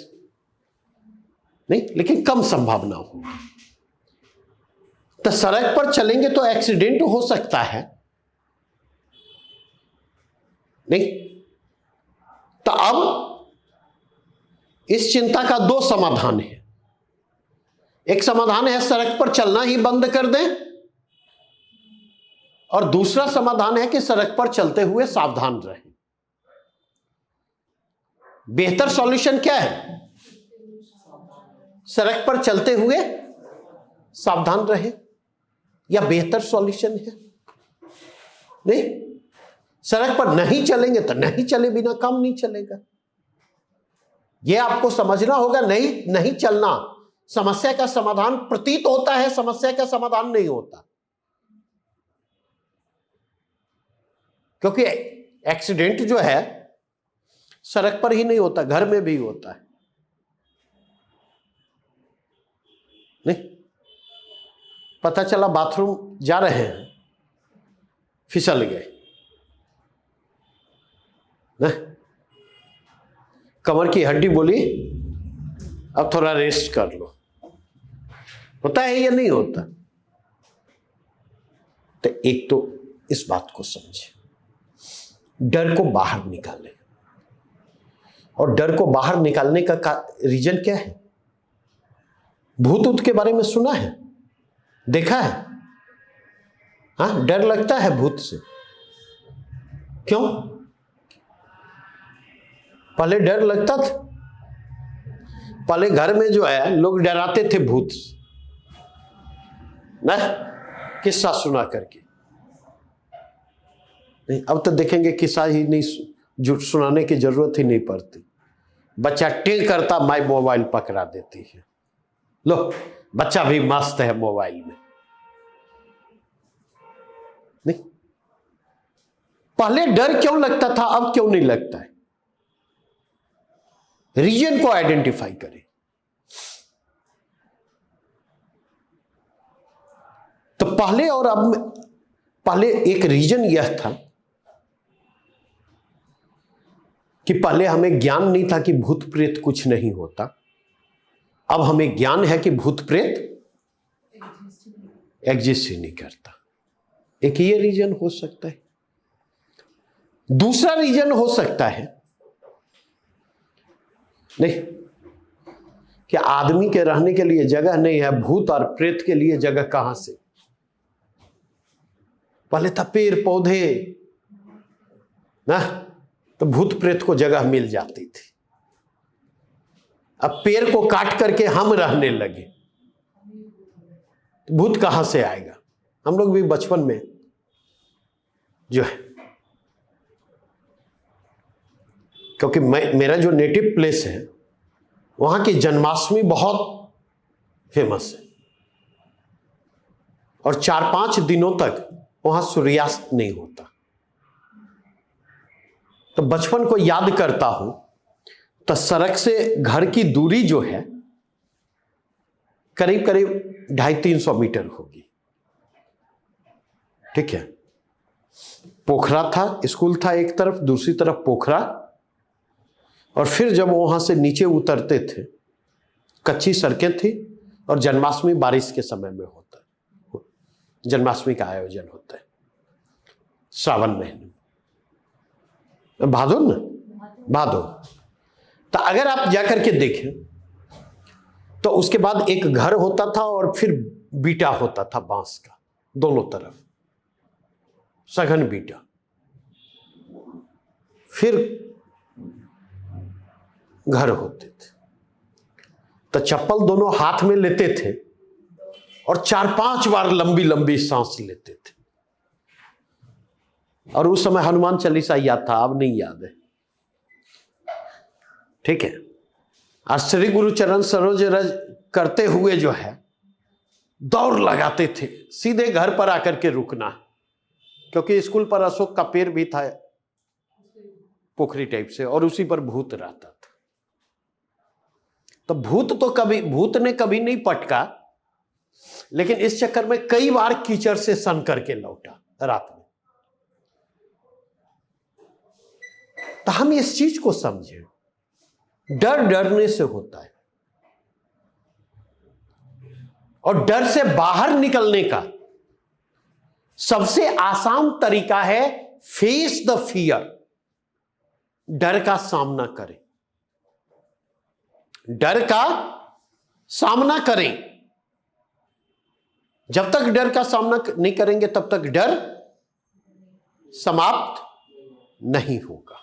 नहीं, लेकिन कम संभावना होगी। तो सड़क पर चलेंगे तो एक्सीडेंट हो सकता है, नहीं? तो अब इस चिंता का दो समाधान है। एक समाधान है सड़क पर चलना ही बंद कर दें, और दूसरा समाधान है कि सड़क पर चलते हुए सावधान रहें। बेहतर सॉल्यूशन क्या है? सड़क पर चलते हुए सावधान रहे, या बेहतर सॉल्यूशन है? नहीं, सड़क पर नहीं चलेंगे तो नहीं चले, बिना काम नहीं चलेगा। यह आपको समझना होगा। नहीं चलना समस्या का समाधान प्रतीत होता है, समस्या का समाधान नहीं होता, क्योंकि एक्सीडेंट जो है सड़क पर ही नहीं होता, घर में भी होता है। नहीं, पता चला बाथरूम जा रहे हैं, फिसल गए ना, कमर की हड्डी बोली अब थोड़ा रेस्ट कर लो। होता है या नहीं होता? तो एक तो इस बात को समझे। डर को बाहर निकालें। और डर को बाहर निकालने का रीजन क्या है? भूत ऊत के बारे में सुना है, देखा है? हाँ, डर लगता है भूत से। क्यों? पहले डर लगता था, पहले घर में जो है लोग डराते थे भूत से ना, किस्सा सुना करके। नहीं, अब तो देखेंगे किस्सा ही नहीं, झूठ सुनाने की जरूरत ही नहीं पड़ती। बच्चा टिंग करता, माई मोबाइल पकड़ा देती है, लो बच्चा भी मस्त है मोबाइल में। नहीं, पहले डर क्यों लगता था, अब क्यों नहीं लगता है? रीजन को आइडेंटिफाई करें। तो पहले और अब में, पहले एक रीजन यह था कि पहले हमें ज्ञान नहीं था कि भूत प्रेत कुछ नहीं होता। अब हमें ज्ञान है कि भूत प्रेत एग्जिस्ट ही नहीं करता। एक ये रीजन हो सकता है। दूसरा रीजन हो सकता है नहीं कि आदमी के रहने के लिए जगह नहीं है, भूत और प्रेत के लिए जगह कहां से? पहले था पेड़ पौधे ना, तो भूत प्रेत को जगह मिल जाती थी। अब पेड़ को काट करके हम रहने लगे, तो भूत कहां से आएगा? हम लोग भी बचपन में जो है, क्योंकि मेरा जो नेटिव प्लेस है वहां की जन्माष्टमी बहुत फेमस है, और 4-5 दिनों तक वहां सूर्यास्त नहीं होता। तो बचपन को याद करता हूं तो सड़क से घर की दूरी जो है करीब करीब 250-300 मीटर होगी। ठीक है, पोखरा था, स्कूल था एक तरफ, दूसरी तरफ पोखरा, और फिर जब वहां से नीचे उतरते थे कच्ची सड़कें थी, और जन्माष्टमी बारिश के समय में होता है, जन्माष्टमी का आयोजन होता है श्रावण महीने, भादो ना, भादो। तो अगर आप जाकर के देखें तो उसके बाद एक घर होता था और फिर बीटा होता था बांस का, दोनों तरफ सघन बीटा, फिर घर होते थे। तो चप्पल दोनों हाथ में लेते थे और 4-5 बार लंबी लंबी सांस लेते थे। और उस समय हनुमान चालीसा याद था, अब नहीं याद है। ठीक है, आज श्री गुरु चरण सरोज रज करते हुए जो है दौड़ लगाते थे, सीधे घर पर आकर के रुकना, क्योंकि स्कूल पर अशोक का पेड़ भी था पोखरी टाइप से, और उसी पर भूत रहता था। तो भूत ने कभी नहीं पटका, लेकिन इस चक्कर में कई बार कीचड़ से सन करके लौटा रात में। तो हम इस चीज को समझें, डर डरने से होता है, और डर से बाहर निकलने का सबसे आसान तरीका है फेस द फियर। डर का सामना करें, डर का सामना करें। जब तक डर का सामना नहीं करेंगे तब तक डर समाप्त नहीं होगा।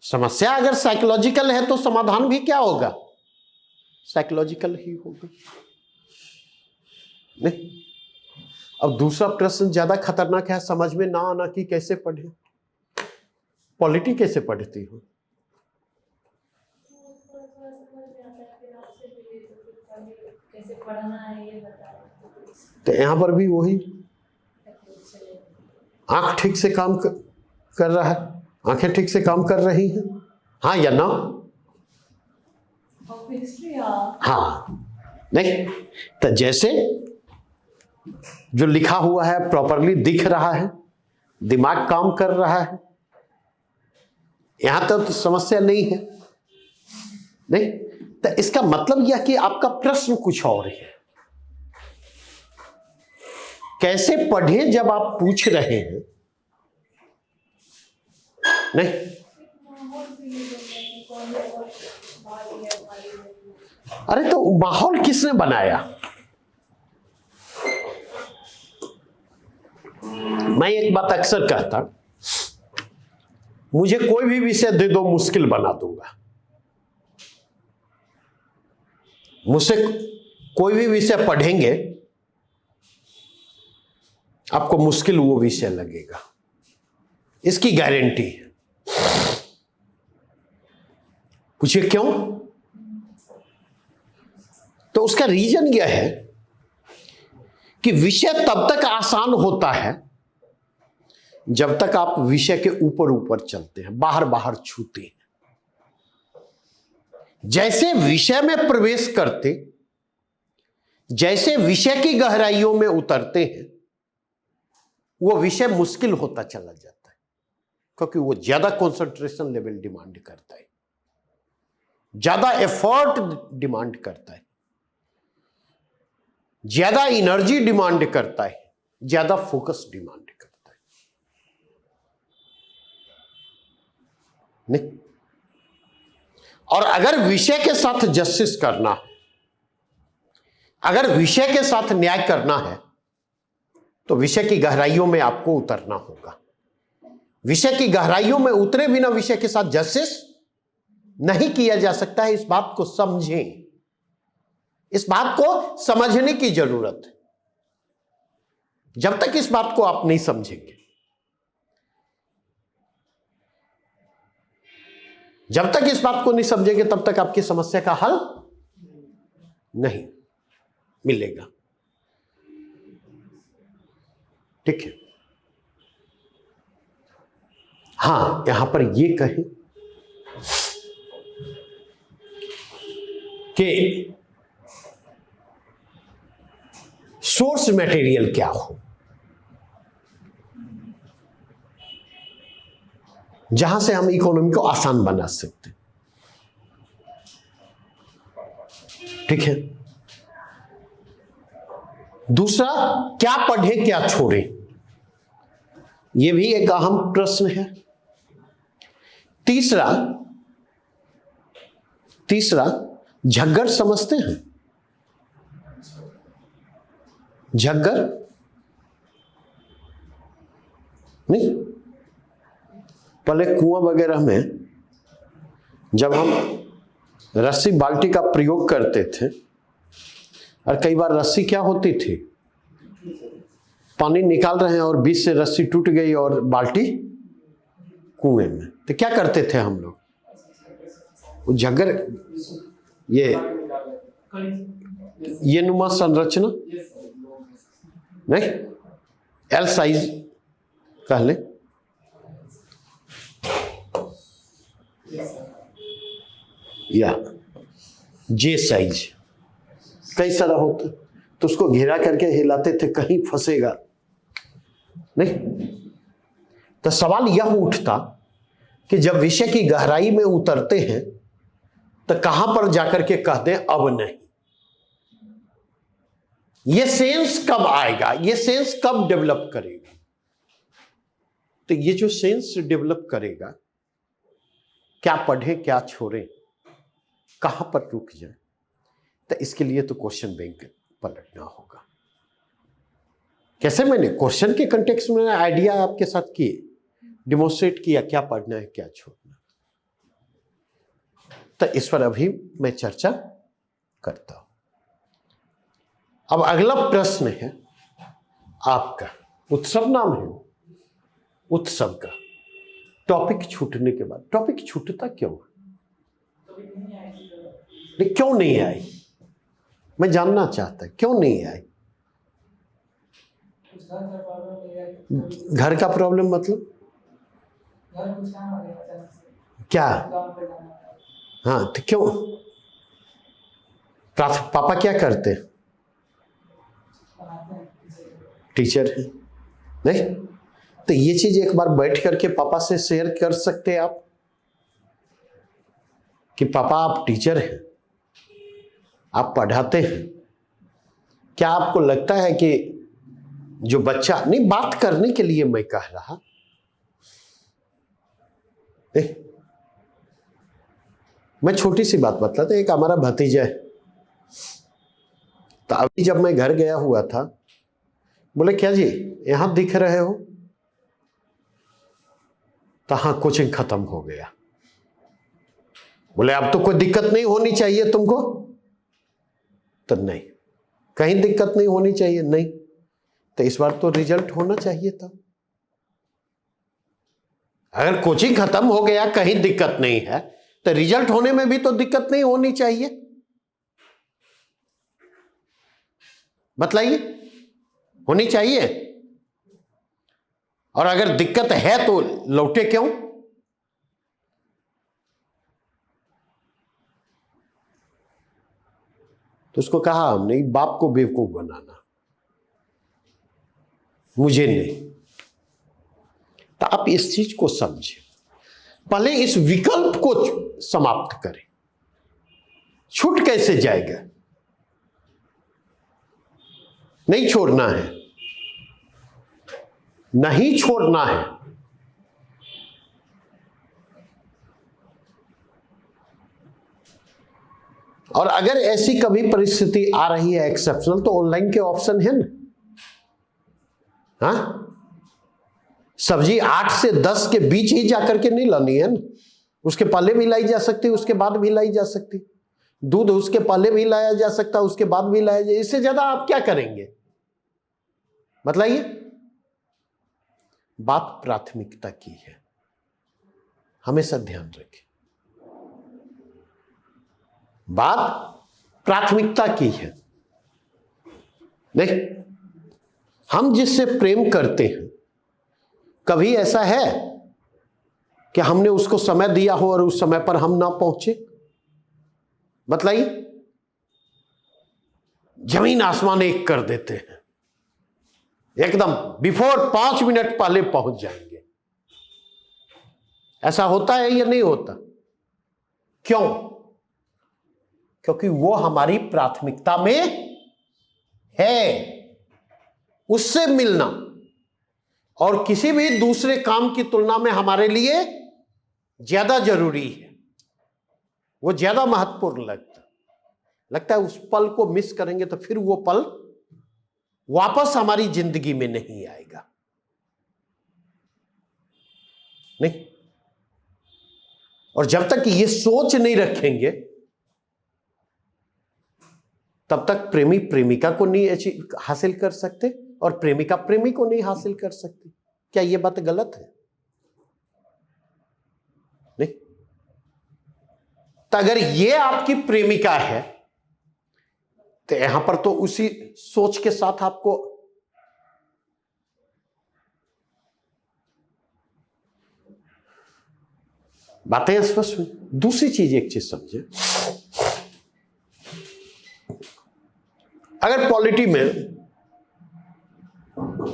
समस्या अगर साइकोलॉजिकल है तो समाधान भी क्या होगा? साइकोलॉजिकल ही होगा। नहीं, अब दूसरा प्रश्न ज्यादा खतरनाक है, समझ में ना आना कि कैसे पढ़े। पॉलिटी कैसे पढ़ती हो? कैसे पढ़ना है ये बताओ। तो यहां पर भी वही, आंख ठीक से काम कर रहा है, आंखें ठीक से काम कर रही हैं, हाँ या ना? हाँ, नहीं तो जैसे जो लिखा हुआ है प्रॉपरली दिख रहा है, दिमाग काम कर रहा है, यहां तक तो समस्या नहीं है। नहीं तो इसका मतलब यह कि आपका प्रश्न कुछ और है। कैसे पढ़े जब आप पूछ रहे हैं नहीं, माहौल भी नहीं बन रहा कि कौन बहुत भारी है भारी है। अरे तो माहौल किसने बनाया? मैं एक बात अक्सर कहता, मुझे कोई भी विषय दे दो मुश्किल बना दूंगा। मुझसे कोई भी विषय पढ़ेंगे आपको मुश्किल वो विषय लगेगा, इसकी गारंटी है। पूछिए क्यों? तो उसका रीजन यह है कि विषय तब तक आसान होता है जब तक आप विषय के ऊपर ऊपर चलते हैं, बाहर बाहर छूते हैं। जैसे विषय में प्रवेश करते, जैसे विषय की गहराइयों में उतरते हैं, वो विषय मुश्किल होता चला जाता है, क्योंकि वो ज्यादा कंसंट्रेशन लेवल डिमांड करता है, ज्यादा एफर्ट डिमांड करता है, ज्यादा एनर्जी डिमांड करता है, ज्यादा फोकस डिमांड करता है। नहीं, और अगर विषय के साथ जस्टिस करना है, अगर विषय के साथ न्याय करना है, तो विषय की गहराइयों में आपको उतरना होगा। विषय की गहराइयों में उतरे बिना विषय के साथ जस्टिस नहीं किया जा सकता है। इस बात को समझें, इस बात को समझने की जरूरत है। जब तक इस बात को आप नहीं समझेंगे, जब तक इस बात को नहीं समझेंगे, तब तक आपकी समस्या का हल नहीं मिलेगा। ठीक है? हां, यहां पर यह कहें कि सोर्स मटेरियल क्या हो, जहां से हम इकोनॉमी को आसान बना सकते। ठीक है? दूसरा, क्या पढ़े क्या छोड़े, यह भी एक अहम प्रश्न है। तीसरा झग्गर समझते हैं? झग्गर नहीं, पहले कुआं वगैरह में जब हम रस्सी बाल्टी का प्रयोग करते थे, और कई बार रस्सी क्या होती थी, पानी निकाल रहे हैं और बीच से रस्सी टूट गई और बाल्टी कुएं में, तो क्या करते थे हम लोग? वो झग्गर, ये नुमा संरचना नहीं, एल साइज कह ले, या जे साइज, कई सारा होता, तो उसको घेरा करके हिलाते थे, कहीं फंसेगा नहीं। तो सवाल यह उठता कि जब विषय की गहराई में उतरते हैं तो कहां पर जाकर के कह दें अब नहीं। यह सेंस कब आएगा, यह सेंस कब डेवलप करेगा? तो ये जो सेंस डेवलप करेगा, क्या पढ़े क्या छोड़े, कहां पर रुक जाए, तो इसके लिए तो क्वेश्चन बैंक पलटना होगा। कैसे? मैंने क्वेश्चन के कंटेक्स्ट में आइडिया आपके साथ किए, डिमोन्स्ट्रेट किया, क्या पढ़ना है क्या छोड़ना। तो इस पर अभी मैं चर्चा करता हूं। अब अगला प्रश्न है आपका, उत्सव नाम है, उत्सव का टॉपिक छूटने के बाद, टॉपिक छूटता क्यों? नहीं, क्यों नहीं आई? मैं जानना चाहता, क्यों नहीं आई? घर का प्रॉब्लम मतलब क्या? हाँ, तो क्यों? पापा क्या करते? टीचर है नहीं? तो ये चीज एक बार बैठ करके पापा से शेयर कर सकते हैं आप कि पापा आप टीचर हैं, आप पढ़ाते हैं, क्या आपको लगता है कि जो बच्चा, नहीं बात करने के लिए मैं कह रहा, नहीं, मैं छोटी सी बात बतलाता, एक हमारा भतीजा है, तो अभी जब मैं घर गया हुआ था, बोले क्या जी यहां दिख रहे हो, तो हाँ कोचिंग खत्म हो गया। बोले अब तो कोई दिक्कत नहीं होनी चाहिए तुमको, तो नहीं, कहीं दिक्कत नहीं होनी चाहिए, नहीं, तो इस बार तो रिजल्ट होना चाहिए था। अगर कोचिंग खत्म हो गया कहीं दिक्कत नहीं है, तो रिजल्ट होने में भी तो दिक्कत नहीं होनी चाहिए। बतलाइए, होनी चाहिए। और अगर दिक्कत है तो लौटे क्यों? तो उसको कहा हमने बाप को बेवकूफ बनाना, मुझे नहीं। तो आप इस चीज को समझें, पहले इस विकल्प को समाप्त करें। छूट कैसे जाएगा? नहीं छोड़ना है, नहीं छोड़ना है। और अगर ऐसी कभी परिस्थिति आ रही है एक्सेप्शनल, तो ऑनलाइन के ऑप्शन है ना। हाँ, सब्जी 8 से 10 के बीच ही जाकर के नहीं लानी है ना, उसके पहले भी लाई जा सकती, उसके बाद भी लाई जा सकती। दूध उसके पहले भी लाया जा सकता, उसके बाद भी लाया जा, इससे ज्यादा आप क्या करेंगे? बतलाइए। बात प्राथमिकता की है, हमेशा ध्यान रखें। बात प्राथमिकता की है। नहीं, हम जिससे प्रेम करते हैं, कभी ऐसा है कि हमने उसको समय दिया हो और उस समय पर हम ना पहुंचे? बतलाइए। जमीन आसमान एक कर देते हैं, एकदम बिफोर 5 मिनट पहले पहुंच जाएंगे। ऐसा होता है या नहीं होता? क्यों? क्योंकि वो हमारी प्राथमिकता में है। उससे मिलना और किसी भी दूसरे काम की तुलना में हमारे लिए ज्यादा जरूरी है, वो ज्यादा महत्वपूर्ण लगता है। उस पल को मिस करेंगे तो फिर वो पल वापस हमारी जिंदगी में नहीं आएगा। नहीं, और जब तक ये सोच नहीं रखेंगे, तब तक प्रेमी प्रेमिका को नहीं हासिल कर सकते और प्रेमिका प्रेमी को नहीं हासिल कर सकती। क्या यह बात गलत है? नहीं। तो अगर ये आपकी प्रेमिका है, तो यहां पर तो उसी सोच के साथ आपको बातें स्पष्ट हुई। दूसरी चीज, एक चीज समझे, अगर पॉलिटी में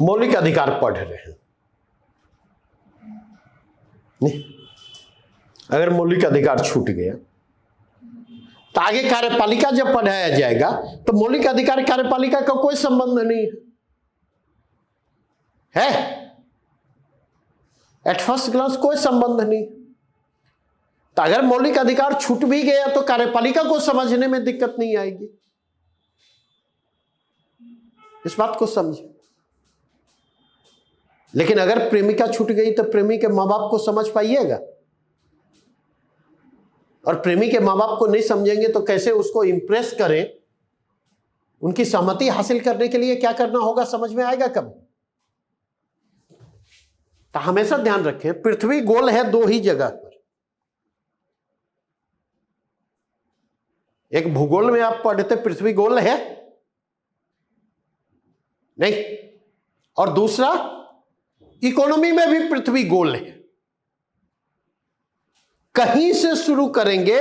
मौलिक अधिकार पढ़ रहे हैं, नहीं, अगर मौलिक अधिकार छूट गया तो आगे कार्यपालिका जब पढ़ाया जाएगा तो मौलिक अधिकार कार्यपालिका का कोई संबंध नहीं है। एट फर्स्ट ग्लांस कोई संबंध नहीं। तो अगर मौलिक अधिकार छूट भी गया तो कार्यपालिका को समझने में दिक्कत नहीं आएगी। इस बात को समझे। लेकिन अगर प्रेमिका छूट गई तो प्रेमी के मां बाप को समझ पाइएगा, और प्रेमी के मां बाप को नहीं समझेंगे तो कैसे उसको इंप्रेस करें? उनकी सहमति हासिल करने के लिए क्या करना होगा समझ में आएगा कब? तो हमेशा ध्यान रखें, पृथ्वी गोल है 2 ही जगह पर। एक भूगोल में आप पढ़ते पृथ्वी गोल है नहीं, और दूसरा इकोनॉमी में भी पृथ्वी गोल है। कहीं से शुरू करेंगे,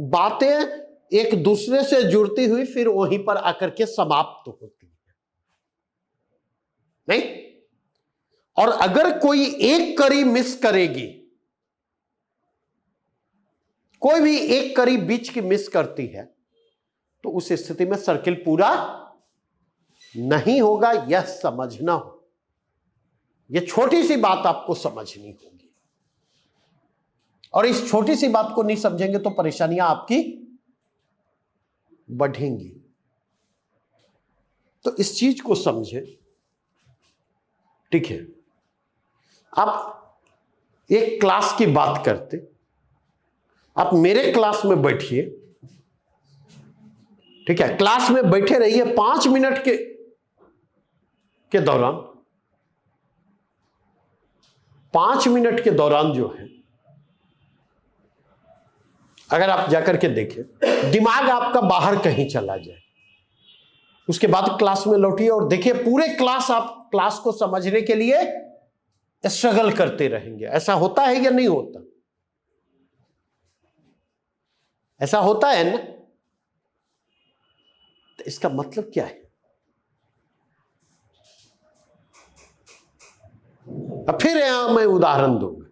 बातें एक दूसरे से जुड़ती हुई फिर वहीं पर आकर के समाप्त होती है। नहीं, और अगर कोई एक कड़ी मिस करेगी, कोई भी एक कड़ी बीच की मिस करती है, तो उस स्थिति में सर्किल पूरा नहीं होगा। यह समझना हो, यह छोटी सी बात आपको समझनी होगी। और इस छोटी सी बात को नहीं समझेंगे तो परेशानियां आपकी बढ़ेंगी। तो इस चीज को समझे, ठीक है। आप एक क्लास की बात करते, आप मेरे क्लास में बैठिए, ठीक है, क्लास में बैठे रहिए 5 मिनट के दौरान, 5 मिनट के दौरान जो है, अगर आप जाकर के देखें, दिमाग आपका बाहर कहीं चला जाए, उसके बाद क्लास में लौटिए और देखिए पूरे क्लास आप क्लास को समझने के लिए स्ट्रगल करते रहेंगे। ऐसा होता है या नहीं होता? ऐसा होता है ना? तो इसका मतलब क्या है? अब फिर यहां मैं उदाहरण दूंगा।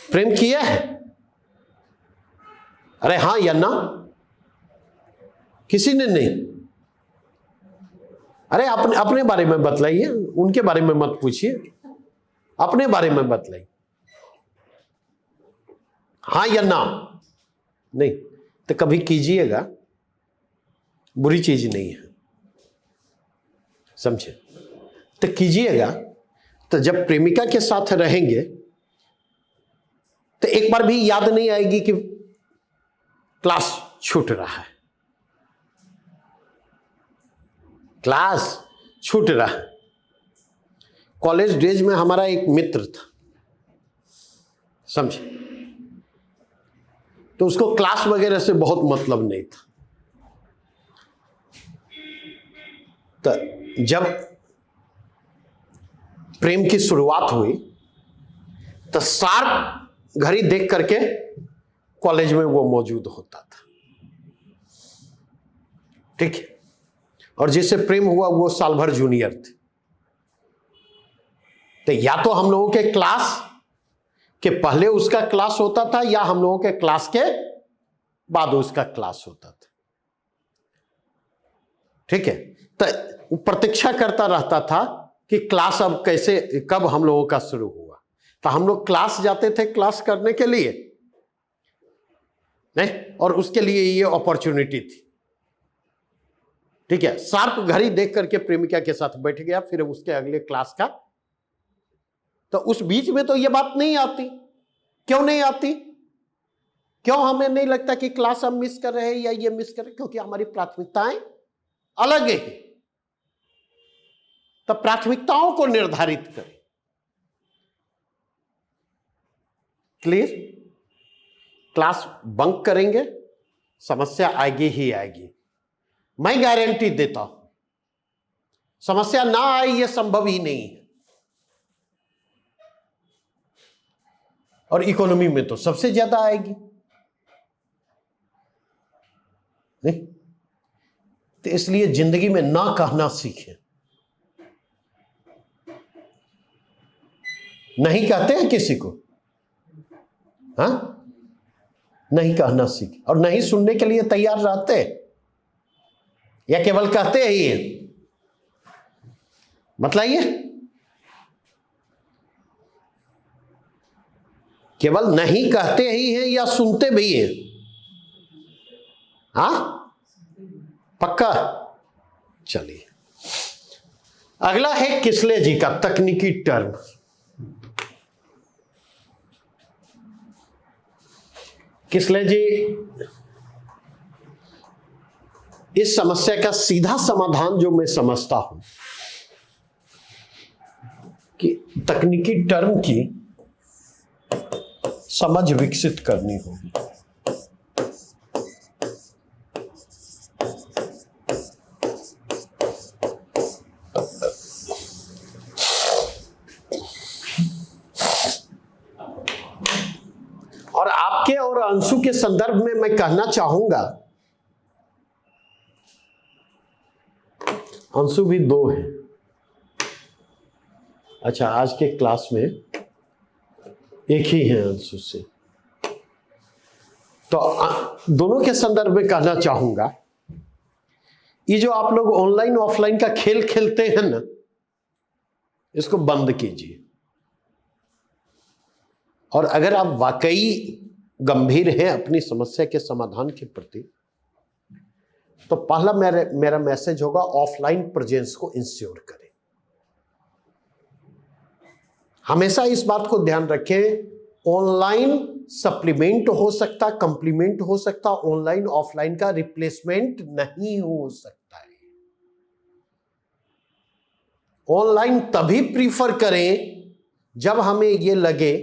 प्रेम किया है? अरे हां या ना? किसी ने नहीं। अरे अपने बारे में बतलाइए, उनके बारे में मत पूछिए, अपने बारे में बतलाइए। हां या ना? नहीं। तो कभी कीजिएगा, बुरी चीज नहीं है, समझे? तो कीजिएगा। तो जब प्रेमिका के साथ रहेंगे तो एक बार भी याद नहीं आएगी कि क्लास छूट रहा है, क्लास छूट रहा है। कॉलेज डेज में हमारा एक मित्र था, समझे, तो उसको क्लास वगैरह से बहुत मतलब नहीं था। तो जब प्रेम की शुरुआत हुई तो शार्प घड़ी देख करके कॉलेज में वो मौजूद होता था, ठीक है। और जिससे प्रेम हुआ वो साल भर जूनियर थे। तो या तो हम लोगों के क्लास के पहले उसका क्लास होता था या हम लोगों के क्लास के बाद उसका क्लास होता था, ठीक है। तो वो प्रतीक्षा करता रहता था कि क्लास अब कैसे, कब हम लोगों का शुरू हुआ। तो हम लोग क्लास जाते थे क्लास करने के लिए, नहीं, और उसके लिए ये अपॉर्चुनिटी थी, ठीक है। शार्प घड़ी देख करके प्रेमिका के साथ बैठ गया, फिर उसके अगले क्लास का। तो उस बीच में तो ये बात नहीं आती। क्यों नहीं आती? क्यों हमें नहीं लगता कि क्लास हम मिस कर रहे हैं या ये मिस कर रहे हैं? क्योंकि हमारी प्राथमिकताएं अलग है। तो प्राथमिकताओं को निर्धारित करें। क्लियर? क्लास बंक करेंगे, समस्या आएगी ही आएगी, मैं गारंटी देता हूं। समस्या ना आए यह संभव ही नहीं है। और इकोनॉमी में तो सबसे ज्यादा आएगी, नहीं? तो इसलिए जिंदगी में ना कहना सीखें। नहीं कहते हैं किसी को, हाँ, नहीं कहना सीखें। और नहीं सुनने के लिए तैयार रहते हैं या केवल कहते ही हैं? बतलाइए। केवल नहीं कहते ही हैं या सुनते भी हैं? हाँ, पक्का? चलिए, अगला है किसले जी का तकनीकी टर्म। किसले जी इस समस्या का सीधा समाधान जो मैं समझता हूं कि तकनीकी टर्म की समझ विकसित करनी होगी। और आपके और अंशु के संदर्भ में मैं कहना चाहूंगा, अंशु भी 2 है। अच्छा, आज के क्लास में एक ही है अंशु से। तो दोनों के संदर्भ में कहना चाहूंगा, ये जो आप लोग ऑनलाइन ऑफलाइन का खेल खेलते हैं ना, इसको बंद कीजिए। और अगर आप वाकई गंभीर हैं अपनी समस्या के समाधान के प्रति, तो पहला मेरा मैसेज होगा, ऑफलाइन प्रेजेंस को इंश्योर करें। हमेशा इस बात को ध्यान रखें, ऑनलाइन सप्लीमेंट हो सकता, कंप्लीमेंट हो सकता, ऑनलाइन ऑफलाइन का रिप्लेसमेंट नहीं हो सकता है। ऑनलाइन तभी प्रीफर करें जब हमें यह लगे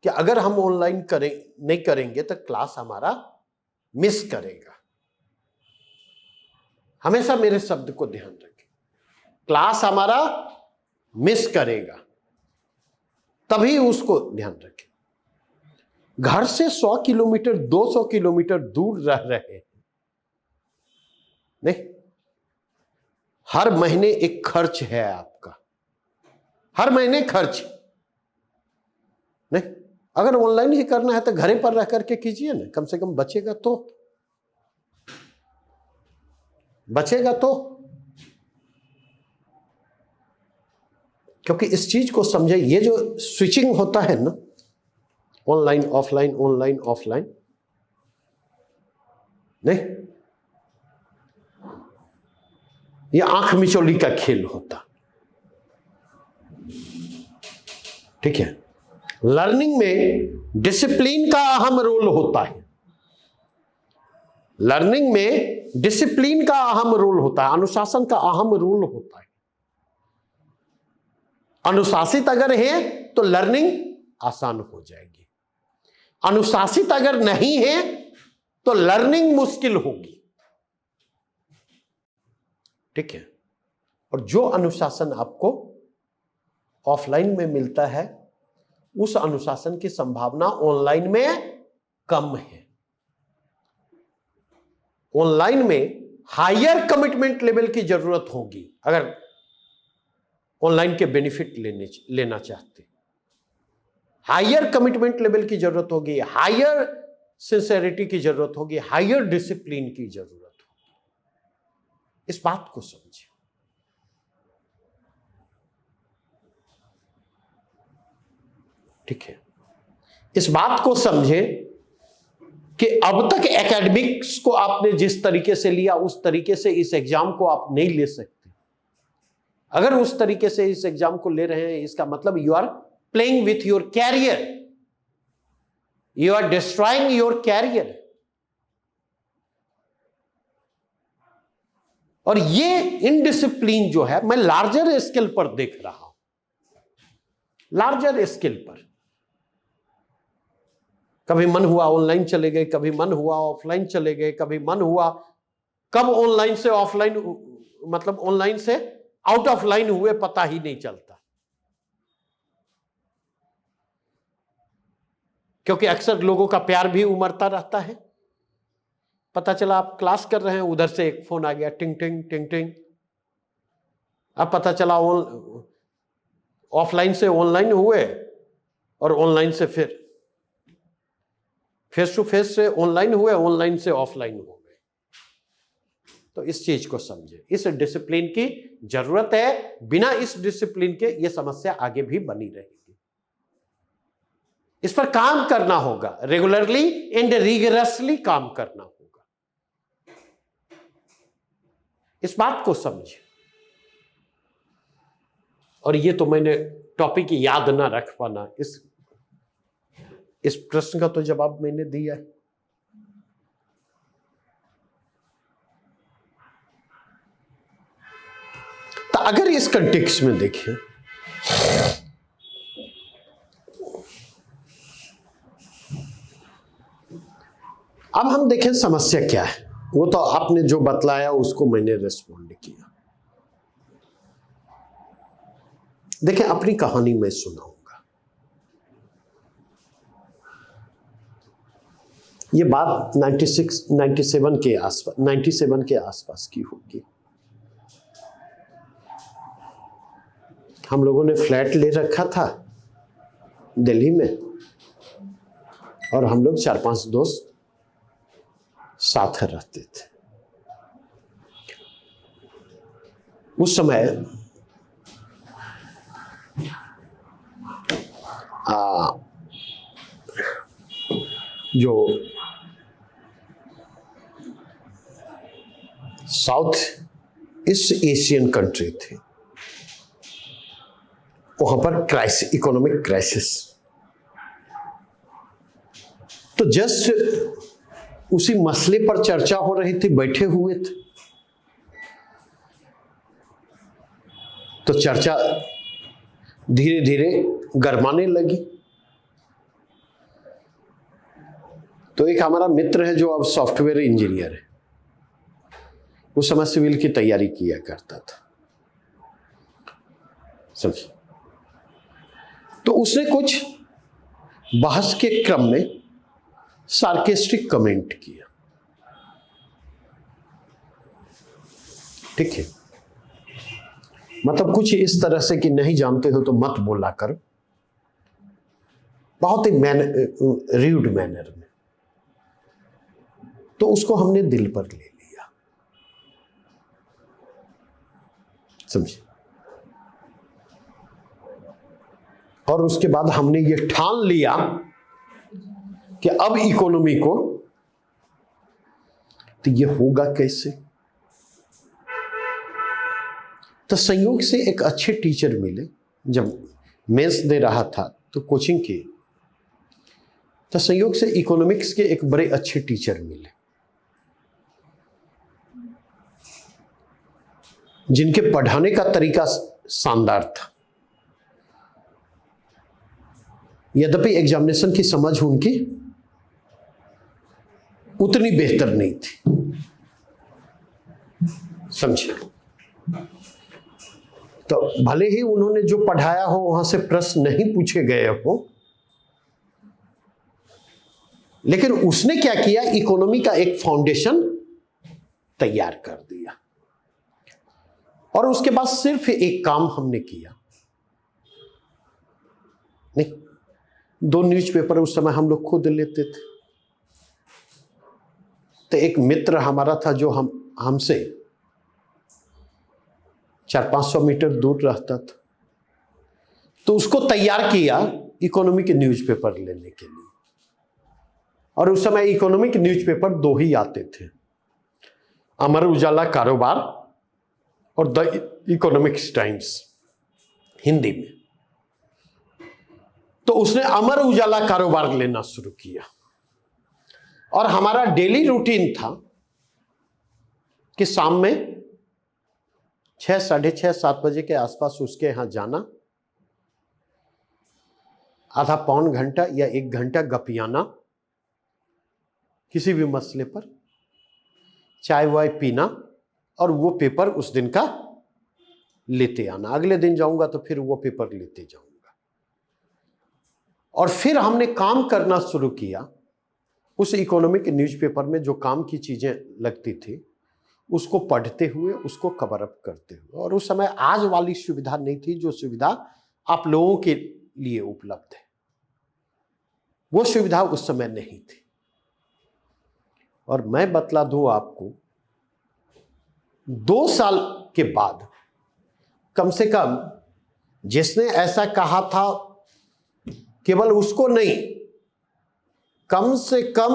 कि अगर हम ऑनलाइन नहीं करेंगे तो क्लास हमारा मिस करेगा। हमेशा मेरे शब्द को ध्यान रखें, क्लास हमारा मिस करेगा, तभी उसको ध्यान रखें। घर से 100 किलोमीटर 200 किलोमीटर दूर रह रहे हैं, नहीं, हर महीने एक खर्च है आपका, हर महीने खर्च नहीं। अगर ऑनलाइन ही करना है तो घरे पर रह करके कीजिए ना, कम से कम बचेगा तो क्योंकि इस चीज को समझे, ये जो स्विचिंग होता है ना, ऑनलाइन ऑफलाइन ऑनलाइन ऑफलाइन, नहीं, ये आंख मिचौली का खेल होता। ठीक है, लर्निंग में डिसिप्लिन का अहम रोल होता है। लर्निंग में डिसिप्लिन का अहम रोल होता है, अनुशासन का अहम रोल होता है। अनुशासित अगर है तो लर्निंग आसान हो जाएगी, अनुशासित अगर नहीं है तो लर्निंग मुश्किल होगी। ठीक है, और जो अनुशासन आपको ऑफलाइन में मिलता है, उस अनुशासन की संभावना ऑनलाइन में कम है। ऑनलाइन में हायर कमिटमेंट लेवल की जरूरत होगी अगर ऑनलाइन के बेनिफिट लेना चाहते। हायर कमिटमेंट लेवल की जरूरत होगी, हायर सिंसेरिटी की जरूरत होगी, हायर डिसिप्लिन की जरूरत होगी। इस बात को समझिए। ठीक है, इस बात को समझे कि अब तक एकेडमिक्स को आपने जिस तरीके से लिया, उस तरीके से इस एग्जाम को आप नहीं ले सकते। अगर उस तरीके से इस एग्जाम को ले रहे हैं, इसका मतलब you are playing with your career, you are destroying your career. और ये इनडिसिप्लिन जो है, मैं लार्जर स्केल पर देख रहा हूं, लार्जर स्केल पर। कभी मन हुआ ऑनलाइन चले गए, कभी मन हुआ ऑफलाइन चले गए, कभी मन हुआ कब ऑनलाइन से ऑफलाइन, मतलब ऑनलाइन से आउट ऑफ लाइन हुए पता ही नहीं चलता। क्योंकि अक्सर लोगों का प्यार भी उमड़ता रहता है। पता चला आप क्लास कर रहे हैं, उधर से एक फोन आ गया, टिंग टिंग टिंग टिंग। अब पता चला ऑफलाइन से ऑनलाइन हुए और ऑनलाइन से फिर फेस टू फेस से ऑनलाइन हुए, ऑनलाइन से ऑफलाइन हो गए। तो इस चीज को समझे, इस डिसिप्लिन की जरूरत है। बिना इस डिसिप्लिन के यह समस्या आगे भी बनी रहेगी। इस पर काम करना होगा, रेगुलरली एंड रिगरसली काम करना होगा। इस बात को समझे। और ये तो मैंने टॉपिक याद ना रख पाना, इस प्रश्न का तो जवाब मैंने दिया है। तो अगर इस कंटेक्स्ट में देखें, अब हम देखें समस्या क्या है। वो तो आपने जो बतलाया उसको मैंने रेस्पॉन्ड किया। देखें, अपनी कहानी मैं सुनाऊंगा। ये बात 97 के आसपास की होगी। हम लोगों ने फ्लैट ले रखा था दिल्ली में, और हम लोग 4-5 दोस्त साथ रहते थे। उस समय जो साउथ ईस्ट एशियन कंट्री थे, वहां पर क्राइसिस, इकोनॉमिक क्राइसिस। तो जस्ट उसी मसले पर चर्चा हो रही थी, बैठे हुए थे, तो चर्चा धीरे धीरे गरमाने लगी। तो एक हमारा मित्र है जो अब सॉफ्टवेयर इंजीनियर है, उस समय सिविल की तैयारी किया करता था, समझिए। तो उसने कुछ बहस के क्रम में सार्केस्टिक कमेंट किया, ठीक है, मतलब कुछ इस तरह से कि नहीं जानते हो तो मत बोला कर, बहुत ही र्यूड मैनर में। तो उसको हमने दिल पर ले लिया, समझे। और उसके बाद हमने ये ठान लिया कि अब इकोनॉमी को, तो ये होगा कैसे। तो संयोग से एक अच्छे टीचर मिले, जब मेंस दे रहा था तो कोचिंग की, तो संयोग से इकोनॉमिक्स के एक बड़े अच्छे टीचर मिले, जिनके पढ़ाने का तरीका शानदार था। यद्यपि एग्जामिनेशन की समझ उनकी उतनी बेहतर नहीं थी, समझे। तो भले ही उन्होंने जो पढ़ाया हो वहां से प्रश्न नहीं पूछे गए हो, लेकिन उसने क्या किया, इकोनॉमी का एक फाउंडेशन तैयार कर दिया। और उसके बाद सिर्फ एक काम हमने किया, नहीं, 2 न्यूज़पेपर उस समय हम लोग खुद लेते थे। तो एक मित्र हमारा था जो हमसे 400-500 मीटर दूर रहता था, तो उसको तैयार किया इकोनॉमी के न्यूज़पेपर लेने के लिए। और उस समय इकोनॉमिक न्यूज़पेपर 2 ही आते थे, अमर उजाला कारोबार और द इकोनॉमिक्स टाइम्स हिंदी में। तो उसने अमर उजाला कारोबार लेना शुरू किया, और हमारा डेली रूटीन था कि शाम में 6, 6:30, 7 बजे के आसपास उसके यहां जाना, आधा पौन घंटा या 1 घंटा गपियाना किसी भी मसले पर, चाय वाय पीना, और वो पेपर उस दिन का लेते आना। अगले दिन जाऊंगा तो फिर वो पेपर लेते जाऊंगा। और फिर हमने काम करना शुरू किया उस इकोनॉमिक न्यूज़पेपर में जो काम की चीजें लगती थी, उसको पढ़ते हुए, उसको कवर अप करते हुए। और उस समय आज वाली सुविधा नहीं थी, जो सुविधा आप लोगों के लिए उपलब्ध है, वो सुविधा उस समय नहीं थी। और मैं बतला दूं आपको, 2 साल के बाद कम से कम जिसने ऐसा कहा था, केवल उसको नहीं, कम से कम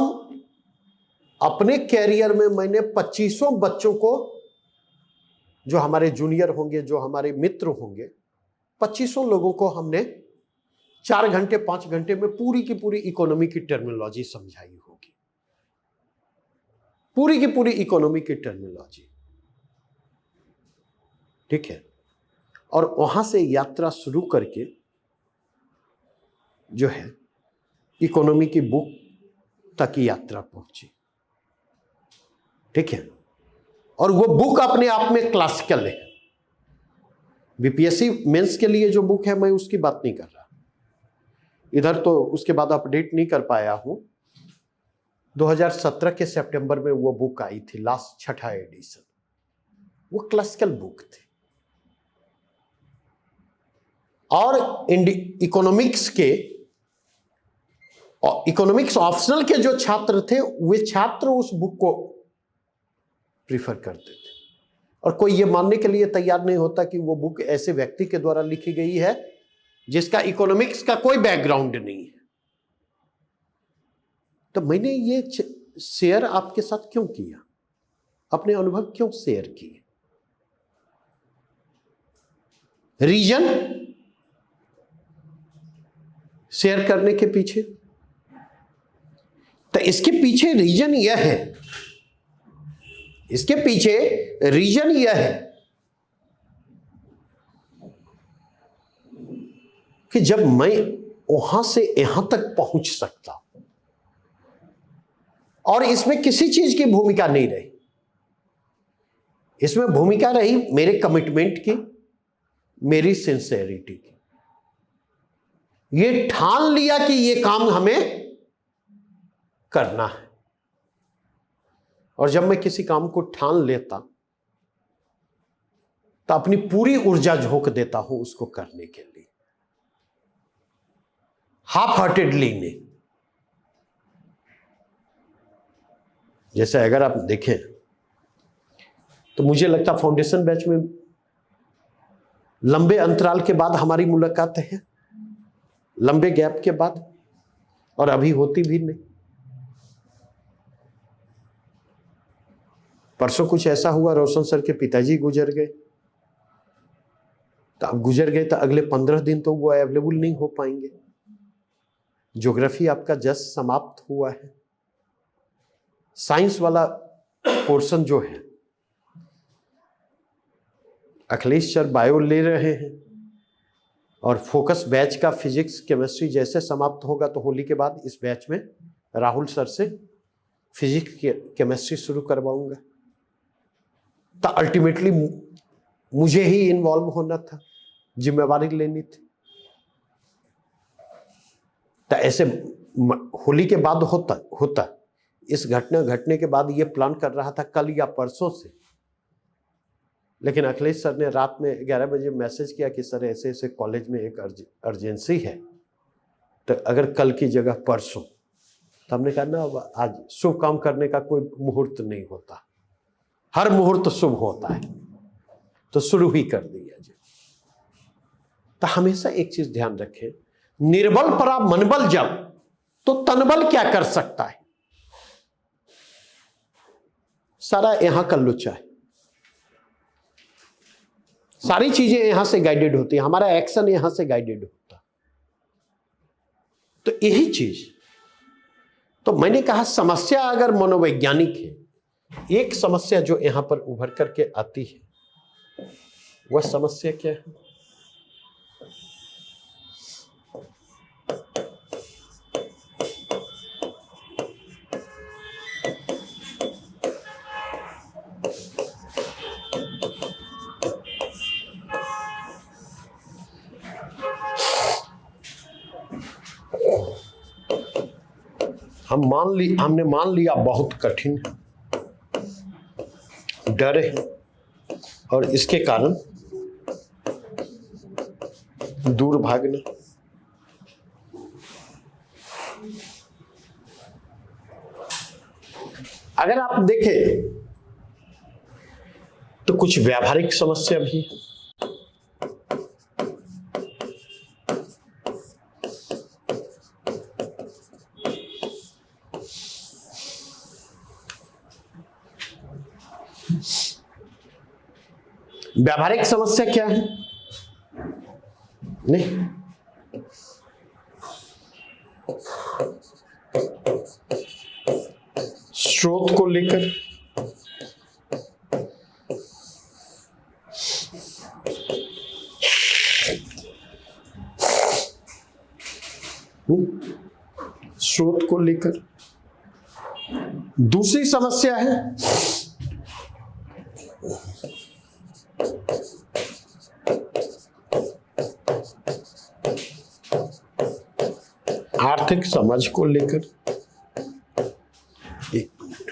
अपने कैरियर में मैंने 25 बच्चों को, जो हमारे जूनियर होंगे, जो हमारे मित्र होंगे, 25 लोगों को हमने 4 घंटे 5 घंटे में पूरी की पूरी इकोनॉमी की टर्मिनोलॉजी समझाई होगी, पूरी की पूरी इकोनॉमी की टर्मिनोलॉजी, ठीक है। और वहां से यात्रा शुरू करके जो है इकोनॉमी की बुक तक की यात्रा पहुंची, ठीक है। और वो बुक अपने आप में क्लासिकल है। बीपीएससी मेंस के लिए जो बुक है, मैं उसकी बात नहीं कर रहा, इधर तो उसके बाद अपडेट नहीं कर पाया हूं। 2017 के सितंबर में वो बुक आई थी, लास्ट 6ठा एडिशन। वो क्लासिकल बुक थी। और इकोनॉमिक्स के, इकोनॉमिक्स ऑप्शनल के जो छात्र थे, वे छात्र उस बुक को प्रीफर करते थे। और कोई ये मानने के लिए तैयार नहीं होता कि वो बुक ऐसे व्यक्ति के द्वारा लिखी गई है जिसका इकोनॉमिक्स का कोई बैकग्राउंड नहीं है। तो मैंने ये शेयर आपके साथ क्यों किया, अपने अनुभव क्यों शेयर किए? रीजन शेयर करने के पीछे, तो इसके पीछे रीजन यह है, इसके पीछे रीजन यह है कि जब मैं वहां से यहां तक पहुंच सकता हूं और इसमें किसी चीज की भूमिका नहीं रही, इसमें भूमिका रही मेरे कमिटमेंट की, मेरी सिंसेरिटी की। ये ठान लिया कि ये काम हमें करना है, और जब मैं किसी काम को ठान लेता तो अपनी पूरी ऊर्जा झोंक देता हूं उसको करने के लिए, हाफ हार्टेडली नहीं। जैसे अगर आप देखें तो मुझे लगता फाउंडेशन बैच में लंबे अंतराल के बाद हमारी मुलाकात है, लंबे गैप के बाद, और अभी होती भी नहीं। परसों कुछ ऐसा हुआ, रोशन सर के पिताजी गुजर गए, तो अब गुजर गए तो अगले 15 दिन तो वो अवेलेबल नहीं हो पाएंगे। ज्योग्राफी आपका जस्ट समाप्त हुआ है, साइंस वाला पोर्शन जो है अखिलेश सर बायो ले रहे हैं, और फोकस बैच का फिजिक्स केमिस्ट्री जैसे समाप्त होगा तो होली के बाद इस बैच में राहुल सर से फिजिक्स केमिस्ट्री शुरू करवाऊंगा। तो अल्टीमेटली मुझे ही इन्वॉल्व होना था, जिम्मेवारी लेनी थी। तो ऐसे होली के बाद होता इस घटना घटने के बाद ये प्लान कर रहा था कल या परसों से, लेकिन अखिलेश सर ने रात में 11 बजे मैसेज किया कि सर ऐसे ऐसे कॉलेज में एक अर्जेंसी है, तो अगर कल की जगह परसों। तो हमने कहा ना, आज शुभ काम करने का कोई मुहूर्त नहीं होता, हर मुहूर्त शुभ होता है, तो शुरू ही कर दिया जाए। तो हमेशा एक चीज ध्यान रखें, निर्बल परा मनबल जब, तो तनबल क्या कर सकता है? सारा यहां का लुच्चा है, सारी चीजें यहां से गाइडेड होती है, हमारा एक्शन यहां से गाइडेड होता। तो यही चीज, तो मैंने कहा समस्या अगर मनोवैज्ञानिक है, एक समस्या जो यहां पर उभर करके आती है, वह समस्या क्या है? हमने मान लिया बहुत कठिन है, डर है, और इसके कारण दूर भागना। अगर आप देखें तो कुछ व्यावहारिक समस्या भी है। व्यावहारिक समस्या क्या है? नहीं, स्रोत को लेकर, स्रोत को लेकर। दूसरी समस्या है आर्थिक समझ को लेकर। एक मिनट,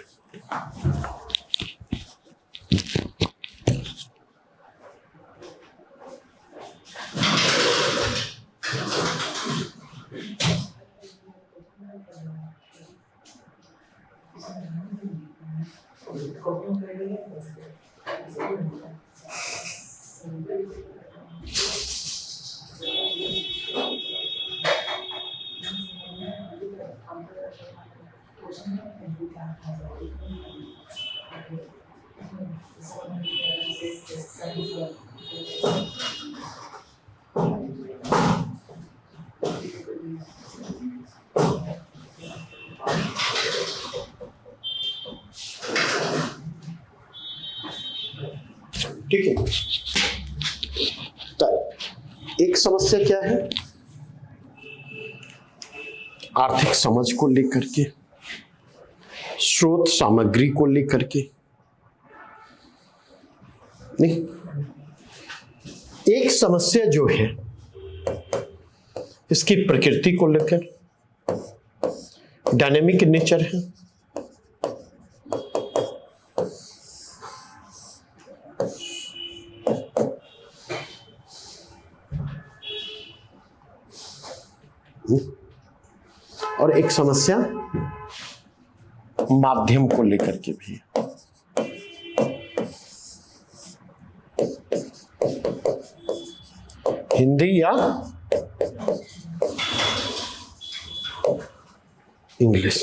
ठीक है। तो एक समस्या क्या है, आर्थिक समझ को लेकर के, स्रोत सामग्री को लेकर के, नहीं, एक समस्या जो है इसकी प्रकृति को लेकर, डायनेमिक नेचर है, और एक समस्या माध्यम को लेकर के भी है। हिंदी या इंग्लिश।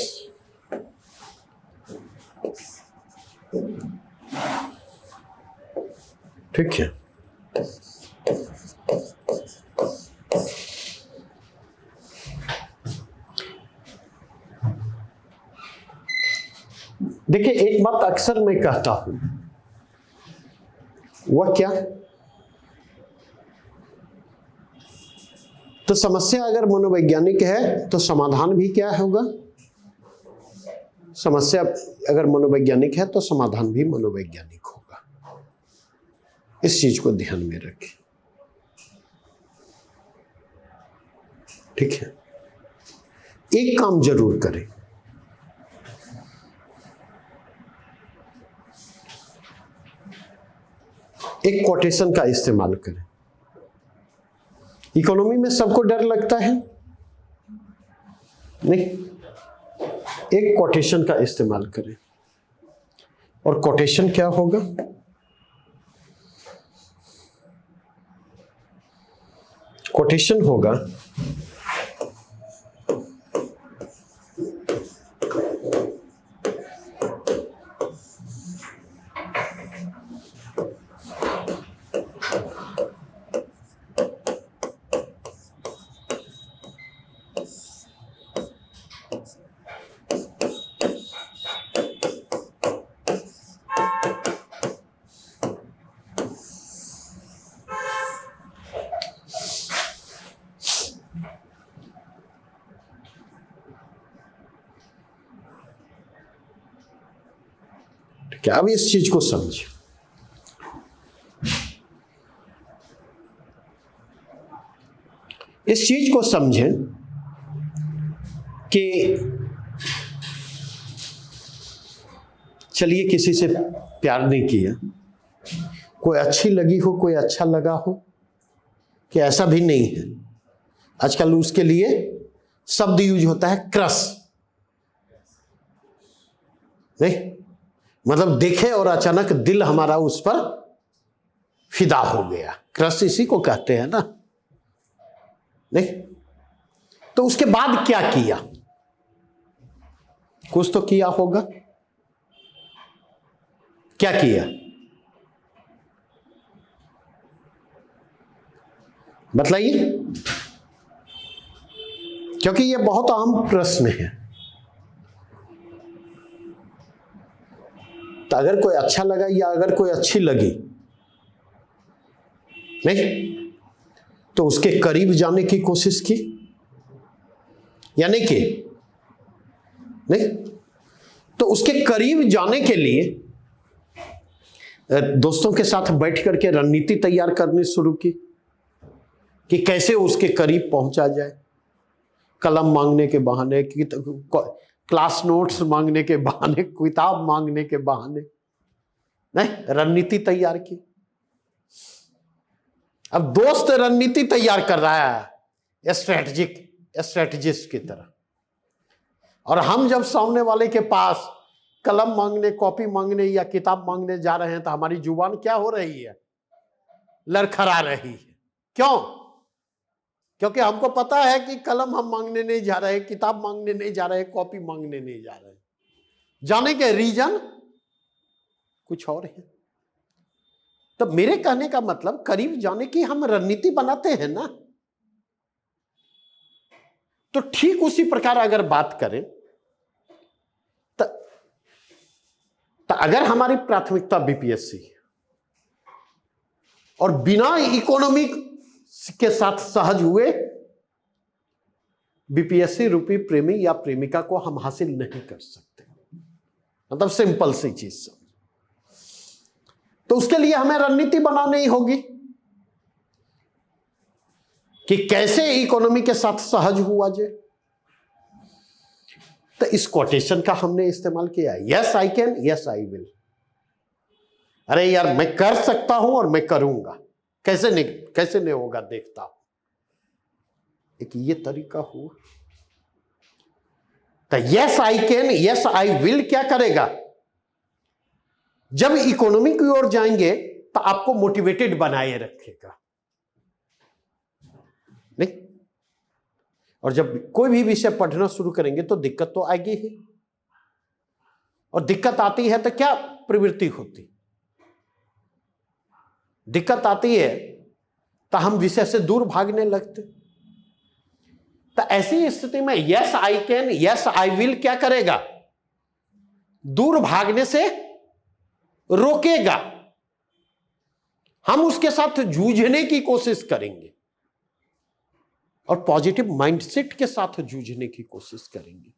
ठीक है। देखिए, एक बात अक्सर मैं कहता हूं, वह क्या, तो समस्या अगर मनोवैज्ञानिक है तो समाधान भी क्या होगा, समस्या अगर मनोवैज्ञानिक है तो समाधान भी मनोवैज्ञानिक होगा। इस चीज को ध्यान में रखें। ठीक है। एक काम जरूर करें, एक कोटेशन का इस्तेमाल करें। इकोनॉमी में सबको डर लगता है, नहीं, एक कोटेशन का इस्तेमाल करें। और कोटेशन क्या होगा, कोटेशन होगा क्या। अब इस चीज को समझे, इस चीज को समझें कि चलिए किसी से प्यार नहीं किया, कोई अच्छी लगी हो, कोई अच्छा लगा हो, कि ऐसा भी नहीं है। आजकल उसके लिए शब्द यूज होता है क्रश, नहीं, मतलब देखे और अचानक दिल हमारा उस पर फिदा हो गया, क्रश इसी को कहते हैं ना, नहीं। तो उसके बाद क्या किया, कुछ तो किया होगा, क्या किया, बतलाइए, क्योंकि यह बहुत अहम प्रश्न है। तो अगर कोई अच्छा लगा या अगर कोई अच्छी लगी, नहीं, तो उसके करीब जाने की कोशिश की या नहीं की, नहीं। तो उसके करीब जाने के लिए दोस्तों के साथ बैठ करके रणनीति तैयार करनी शुरू की कि कैसे उसके करीब पहुंचा जाए। कलम मांगने के बहाने, क्लास नोट्स मांगने के बहाने, किताब मांगने के बहाने, नहीं, रणनीति तैयार की। अब दोस्त रणनीति तैयार कर रहा है स्ट्रेटजिस्ट की तरह, और हम जब सामने वाले के पास कलम मांगने, कॉपी मांगने या किताब मांगने जा रहे हैं तो हमारी जुबान क्या हो रही है, लड़खड़ा रही है। क्यों? क्योंकि हमको पता है कि कलम हम मांगने नहीं जा रहे, किताब मांगने नहीं जा रहे, कॉपी मांगने नहीं जा रहे, जाने के रीजन कुछ और है। तो मेरे कहने का मतलब करीब जाने की हम रणनीति बनाते हैं ना, तो ठीक उसी प्रकार अगर बात करें तो अगर हमारी प्राथमिकता बीपीएससी है और बिना इकोनॉमिक के साथ सहज हुए बीपीएससी रूपी प्रेमी या प्रेमिका को हम हासिल नहीं कर सकते। मतलब सिंपल सी चीज समझ। तो उसके लिए हमें रणनीति बनानी होगी कि कैसे इकोनॉमी के साथ सहज हुआ जाए। तो इस कोटेशन का हमने इस्तेमाल किया, yes I can, yes I will. अरे यार मैं कर सकता हूं और मैं करूंगा, कैसे नहीं होगा देखता हूं। एक ये तरीका हुआ। तो yes I can, yes I will क्या करेगा? जब इकोनॉमी की ओर जाएंगे तो आपको मोटिवेटेड बनाए रखेगा, नहीं? और जब कोई भी विषय पढ़ना शुरू करेंगे तो दिक्कत तो आएगी ही, और दिक्कत आती है तो क्या प्रवृत्ति होती? दिक्कत आती है तो हम विषय से दूर भागने लगते। तो ऐसी स्थिति में yes I can, yes I will क्या करेगा? दूर भागने से रोकेगा। हम उसके साथ जूझने की कोशिश करेंगे और पॉजिटिव माइंडसेट के साथ जूझने की कोशिश करेंगे।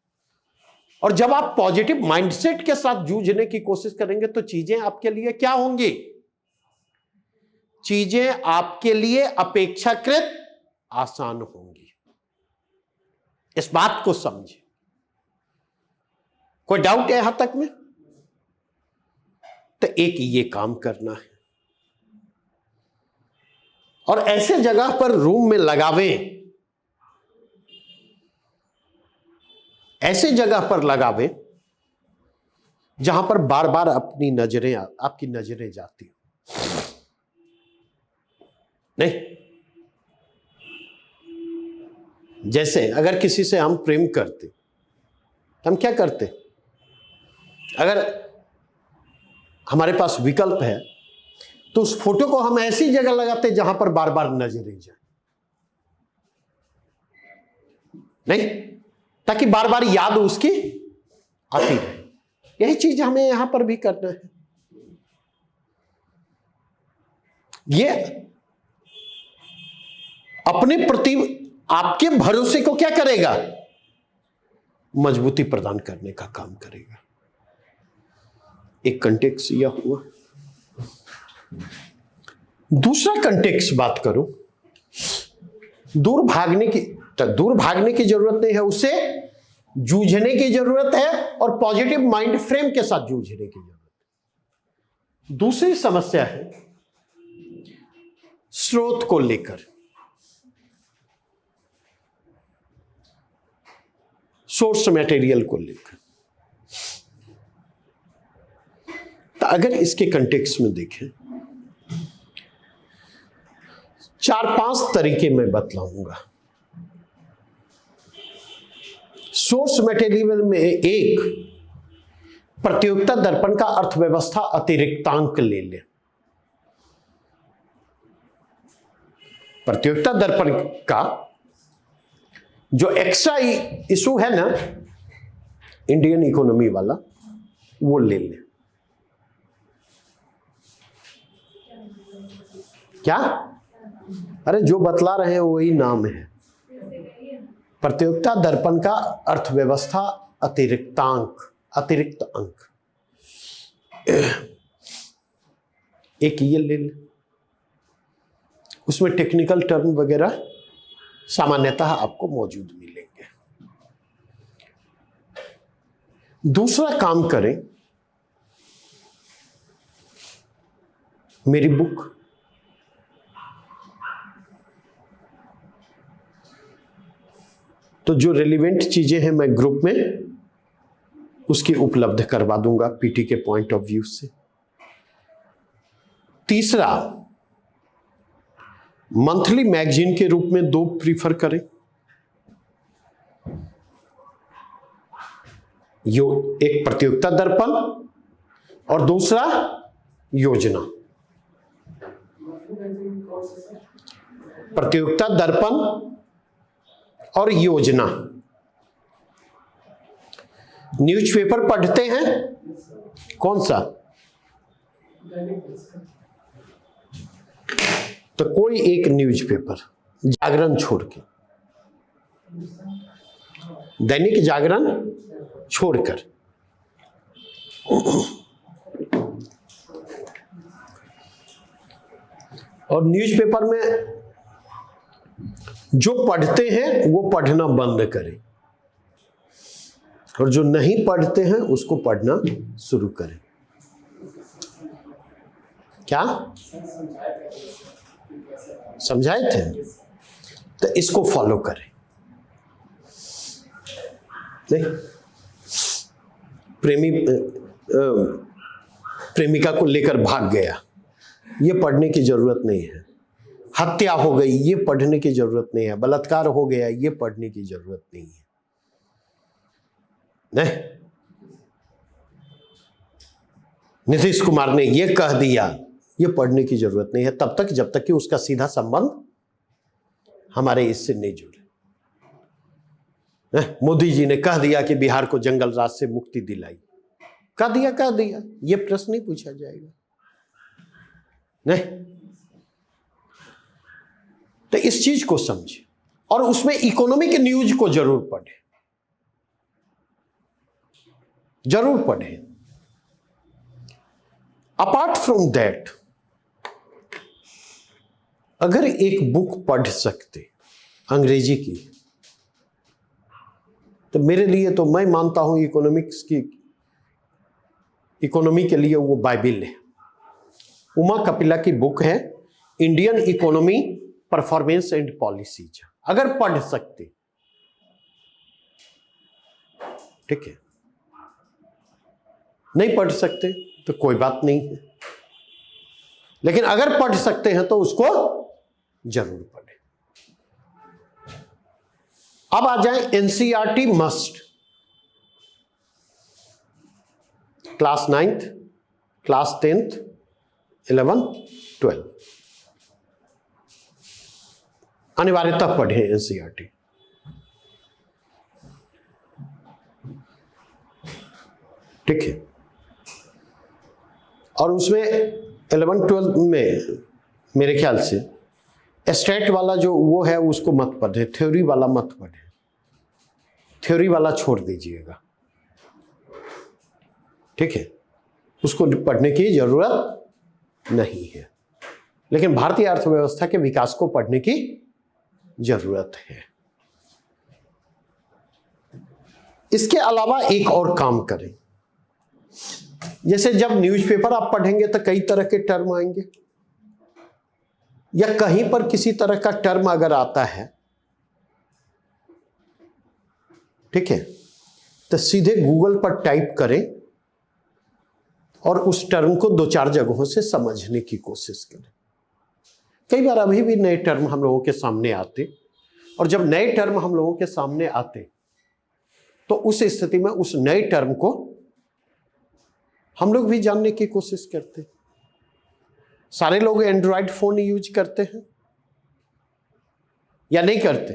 और जब आप पॉजिटिव माइंडसेट के साथ जूझने की कोशिश करेंगे तो चीजें आपके लिए क्या होंगी? चीजें आपके लिए अपेक्षाकृत आसान होंगी। इस बात को समझे। कोई डाउट है यहां तक में? तो एक ये काम करना है और ऐसे जगह पर रूम में लगावें, ऐसे जगह पर लगावें जहां पर बार बार आपकी नजरें जाती हो। नहीं, जैसे अगर किसी से हम प्रेम करते, हम क्या करते? अगर हमारे पास विकल्प है तो उस फोटो को हम ऐसी जगह लगाते जहां पर बार बार नजरें जाए, नहीं? ताकि बार बार याद उसकी आती रहे। यही चीज हमें यहां पर भी करना है। ये अपने प्रति आपके भरोसे को क्या करेगा? मजबूती प्रदान करने का काम करेगा। एक कंटेक्स्ट यह हुआ। दूसरा कंटेक्स्ट बात करूं, दूर भागने की जरूरत नहीं है, उससे जूझने की जरूरत है और पॉजिटिव माइंड फ्रेम के साथ जूझने की जरूरत है। दूसरी समस्या है स्रोत को लेकर, सोर्स मटेरियल को लेकर। तो अगर इसके कंटेक्स्ट में देखें, 4-5 तरीके मैं बतलाऊंगा। सोर्स मटेरियल में एक, प्रतियोगिता दर्पण का अर्थव्यवस्था अतिरिक्तांक ले लें। प्रतियोगिता दर्पण का जो एक्स्ट्रा इशू है ना, इंडियन इकोनॉमी वाला, वो ले लें। क्या? अरे जो बतला रहे हैं वही नाम है, प्रतियोगिता दर्पण का अर्थव्यवस्था अतिरिक्तांक, अतिरिक्त अंक। एक ये ले लें, उसमें टेक्निकल टर्म वगैरह सामान्यतः आपको मौजूद मिलेंगे। दूसरा काम करें, मेरी बुक, तो जो रेलिवेंट चीजें हैं मैं ग्रुप में उसकी उपलब्ध करवा दूंगा पीटी के पॉइंट ऑफ व्यू से। तीसरा, मंथली मैगजीन के रूप में 2 प्रीफर करें। एक प्रतियोगिता दर्पण और दूसरा योजना। प्रतियोगिता दर्पण और योजना। न्यूज़पेपर पढ़ते हैं? कौन सा? तो कोई एक न्यूज़पेपर, जागरण छोड़ के, दैनिक जागरण छोड़कर। और न्यूज़पेपर में जो पढ़ते हैं वो पढ़ना बंद करें और जो नहीं पढ़ते हैं उसको पढ़ना शुरू करें। क्या समझाए थे? तो इसको फॉलो करें। नहीं, प्रेमिका को लेकर भाग गया, ये पढ़ने की जरूरत नहीं है। हत्या हो गई, ये पढ़ने की जरूरत नहीं है। बलात्कार हो गया, ये पढ़ने की जरूरत नहीं है। नहीं, नीतीश कुमार ने ये कह दिया, ये पढ़ने की जरूरत नहीं है तब तक जब तक कि उसका सीधा संबंध हमारे इससे नहीं जुड़े। मोदी जी ने कह दिया कि बिहार को जंगल राज से मुक्ति दिलाई, कह दिया, ये प्रश्न नहीं पूछा जाएगा। नहीं, तो इस चीज को समझे और उसमें इकोनॉमिक न्यूज को जरूर पढ़े, जरूर पढ़े। अपार्ट फ्रॉम दैट, अगर एक बुक पढ़ सकते अंग्रेजी की, तो मेरे लिए, तो मैं मानता हूं इकोनॉमिक्स की, इकोनॉमी के लिए वो बाइबिल है। उमा कपिला की बुक है Indian economy performance and policies. अगर पढ़ सकते, ठीक है, नहीं पढ़ सकते तो कोई बात नहीं है, लेकिन अगर पढ़ सकते हैं तो उसको जरूर पढ़ें। अब आ जाए NCERT must. Class 9th, class 10th, 11th, 12 अनिवार्यतः पढ़े एनसीईआरटी। ठीक है, और उसमें 11th-12th में मेरे ख्याल से स्टेट वाला जो वो है उसको मत पढ़े, थ्योरी वाला मत पढ़े, थ्योरी वाला छोड़ दीजिएगा। ठीक है, उसको पढ़ने की जरूरत नहीं है, लेकिन भारतीय अर्थव्यवस्था के विकास को पढ़ने की जरूरत है। इसके अलावा एक और काम करें, जैसे जब न्यूज़पेपर आप पढ़ेंगे तो कई तरह के टर्म आएंगे, या कहीं पर किसी तरह का टर्म अगर आता है, ठीक है, तो सीधे गूगल पर टाइप करें और उस टर्म को 2-4 जगहों से समझने की कोशिश करें। कई बार अभी भी नए टर्म हम लोगों के सामने आते, और जब नए टर्म हम लोगों के सामने आते तो उस स्थिति में उस नए टर्म को हम लोग भी जानने की कोशिश करते। सारे लोग एंड्रॉयड फोन यूज करते हैं या नहीं करते?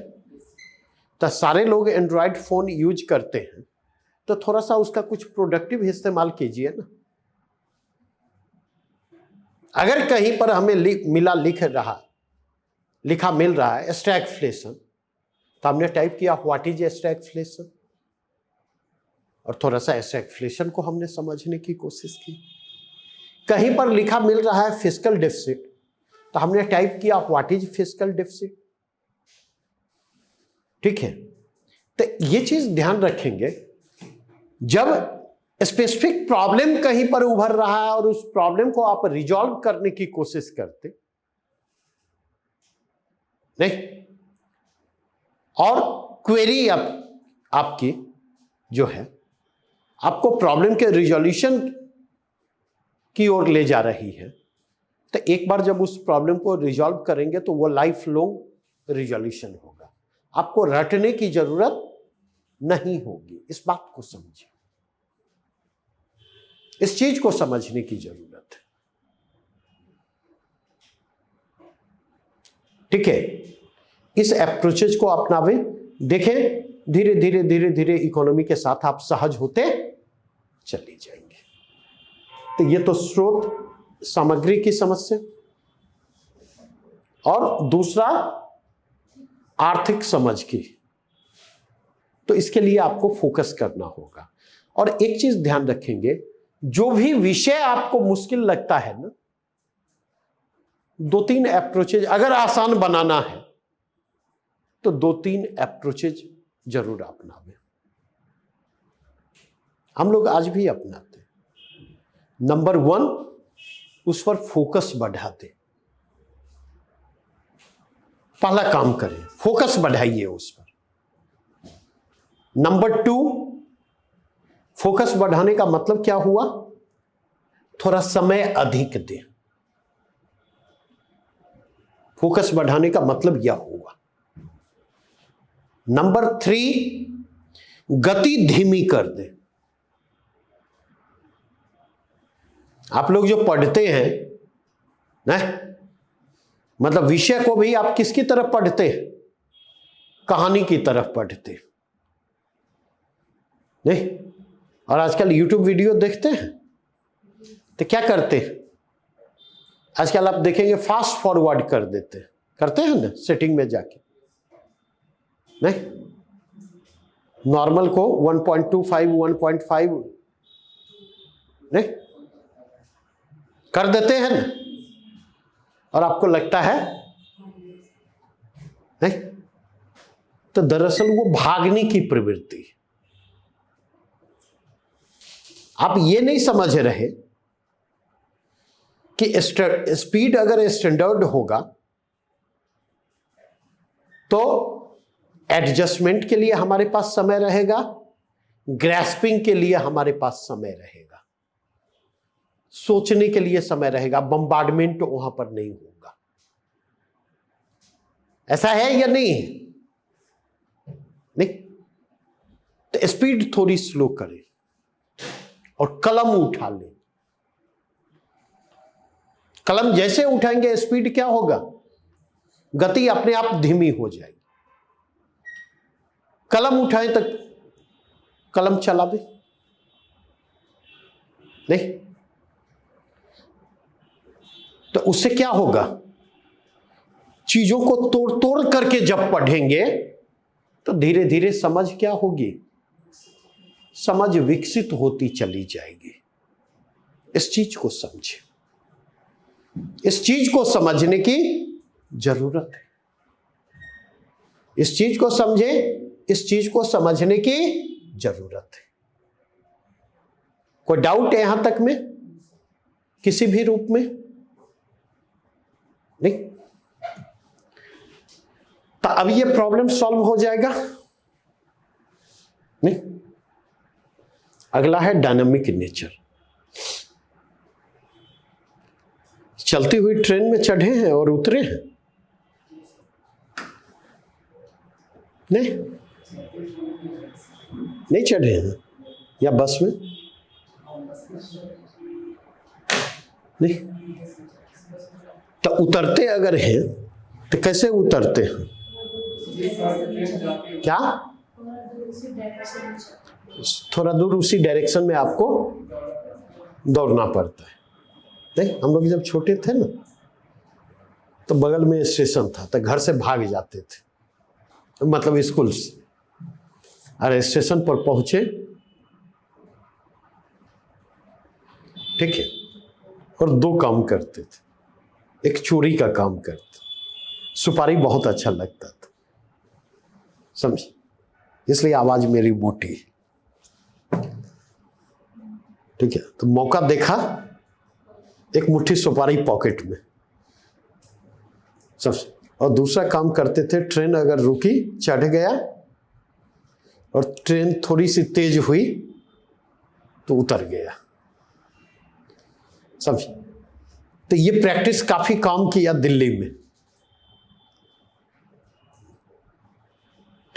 तो सारे लोग एंड्रॉयड फोन यूज करते हैं तो थोड़ा सा उसका कुछ प्रोडक्टिव इस्तेमाल कीजिए ना। अगर कहीं पर हमें लिखा मिल रहा है स्टैगफ्लेशन, तो हमने टाइप किया व्हाट इज स्टैगफ्लेशन, और थोड़ा सा स्टैगफ्लेशन को हमने समझने की कोशिश की। कहीं पर लिखा मिल रहा है फिस्कल डेफिसिट, तो हमने टाइप किया व्हाट इज फिस्कल डेफिसिट। ठीक है, तो ये चीज ध्यान रखेंगे, जब स्पेसिफिक प्रॉब्लम कहीं पर उभर रहा है और उस प्रॉब्लम को आप रिजॉल्व करने की कोशिश करते नहीं, और क्वेरी आपकी जो है आपको प्रॉब्लम के रिजोल्यूशन की ओर ले जा रही है, तो एक बार जब उस प्रॉब्लम को रिजॉल्व करेंगे तो वो लाइफ लॉन्ग रिजोल्यूशन होगा, आपको रटने की जरूरत नहीं होगी। इस बात को समझिए। इस चीज को समझने की जरूरत है। ठीक है, इस अप्रोचेज को अपनावे। देखें धीरे धीरे धीरे धीरे इकोनॉमी के साथ आप सहज होते चले जाएंगे। तो ये तो स्रोत सामग्री की समस्या, और दूसरा आर्थिक समझ की। तो इसके लिए आपको फोकस करना होगा। और एक चीज ध्यान रखेंगे, जो भी विषय आपको मुश्किल लगता है ना, 2-3 अप्रोचेज अगर आसान बनाना है तो 2-3 अप्रोचेज जरूर अपनावे। हम लोग आज भी अपनाते। नंबर 1, उस पर फोकस बढ़ाते। पहला काम करें, फोकस बढ़ाइए उस पर। नंबर 2, फोकस बढ़ाने का मतलब क्या हुआ? थोड़ा समय अधिक दें। फोकस बढ़ाने का मतलब यह हुआ। नंबर 3, गति धीमी कर दें। आप लोग जो पढ़ते हैं ना, मतलब विषय को भी आप किसकी तरफ पढ़ते हैं? कहानी की तरफ पढ़ते हैं नहीं? और आजकल YouTube वीडियो देखते हैं तो क्या करते हैं? आजकल आप देखेंगे फास्ट फॉरवर्ड कर देते हैं, करते हैं ना सेटिंग में जाके, नहीं? नॉर्मल को 1.25 1.5 नहीं कर देते हैं ना, और आपको लगता है नहीं? तो दरअसल वो भागने की प्रवृत्ति। आप ये नहीं समझ रहे कि स्पीड अगर स्टैंडर्ड होगा तो एडजस्टमेंट के लिए हमारे पास समय रहेगा, ग्रैस्पिंग के लिए हमारे पास समय रहेगा, सोचने के लिए समय रहेगा, बम्बार्डमेंट वहां पर नहीं होगा। ऐसा है या नहीं है? नहीं? तो स्पीड थोड़ी स्लो करें और कलम उठा लें। कलम जैसे उठाएंगे स्पीड क्या होगा? गति अपने आप धीमी हो जाएगी। कलम उठाएं तो कलम चलावे नहीं? तो उससे क्या होगा? चीजों को तोड़ तोड़ करके जब पढ़ेंगे तो धीरे धीरे समझ क्या होगी? समझ विकसित होती चली जाएगी। इस चीज को समझे, इस चीज को समझने की जरूरत है। इस चीज को समझे, इस चीज को समझने की जरूरत है। कोई डाउट है यहां तक में किसी भी रूप में? नहीं? तो अब ये प्रॉब्लम सॉल्व हो जाएगा नहीं? अगला है डायनामिक नेचर। चलती हुई ट्रेन में चढ़े हैं और उतरे हैं नहीं? नहीं चढ़े हैं? या बस में नहीं? तो उतरते अगर हैं तो कैसे उतरते हैं? क्या? थोड़ा दूर उसी डायरेक्शन में आपको दौड़ना पड़ता है नहीं? हम लोग जब छोटे थे ना तो बगल में स्टेशन था, तो घर से भाग जाते थे, मतलब स्कूल से। और स्टेशन पर पहुंचे, ठीक है, और 2 काम करते थे। एक चोरी का काम करते, सुपारी बहुत अच्छा लगता था, समझ? इसलिए आवाज मेरी मोटी, ठीक है। तो मौका देखा, एक मुट्ठी सुपारी पॉकेट में, समझ? और दूसरा काम करते थे, ट्रेन अगर रुकी, चढ़ गया और ट्रेन थोड़ी सी तेज हुई तो उतर गया, समझ? तो ये प्रैक्टिस काफी काम किया दिल्ली में,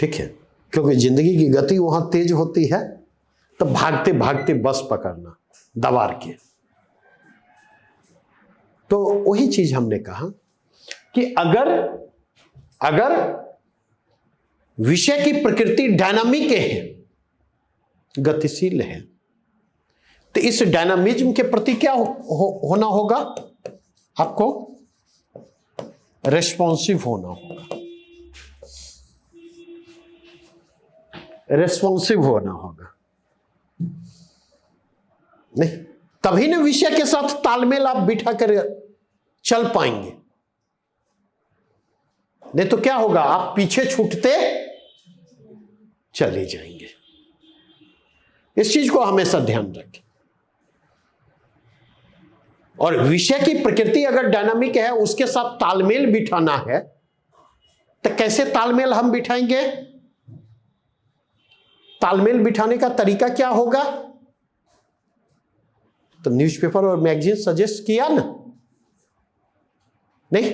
ठीक है, क्योंकि जिंदगी की गति वहां तेज होती है, तो भागते भागते बस पकड़ना। दबार के। तो वही चीज हमने कहा कि अगर विषय की प्रकृति डायनामिक है, गतिशील है, तो इस डायनामिज्म के प्रति क्या होना होगा? आपको रेस्पॉन्सिव होना होगा, रेस्पॉन्सिव होना होगा। नहीं, तभी ना विषय के साथ तालमेल आप बिठा कर चल पाएंगे। नहीं तो क्या होगा? आप पीछे छूटते चले जाएंगे। इस चीज को हमेशा ध्यान रखें। और विषय की प्रकृति अगर डायनामिक है, उसके साथ तालमेल बिठाना है, तो कैसे तालमेल हम बिठाएंगे? तालमेल बिठाने का तरीका क्या होगा? तो न्यूज़पेपर और मैगजीन सजेस्ट किया ना। नहीं,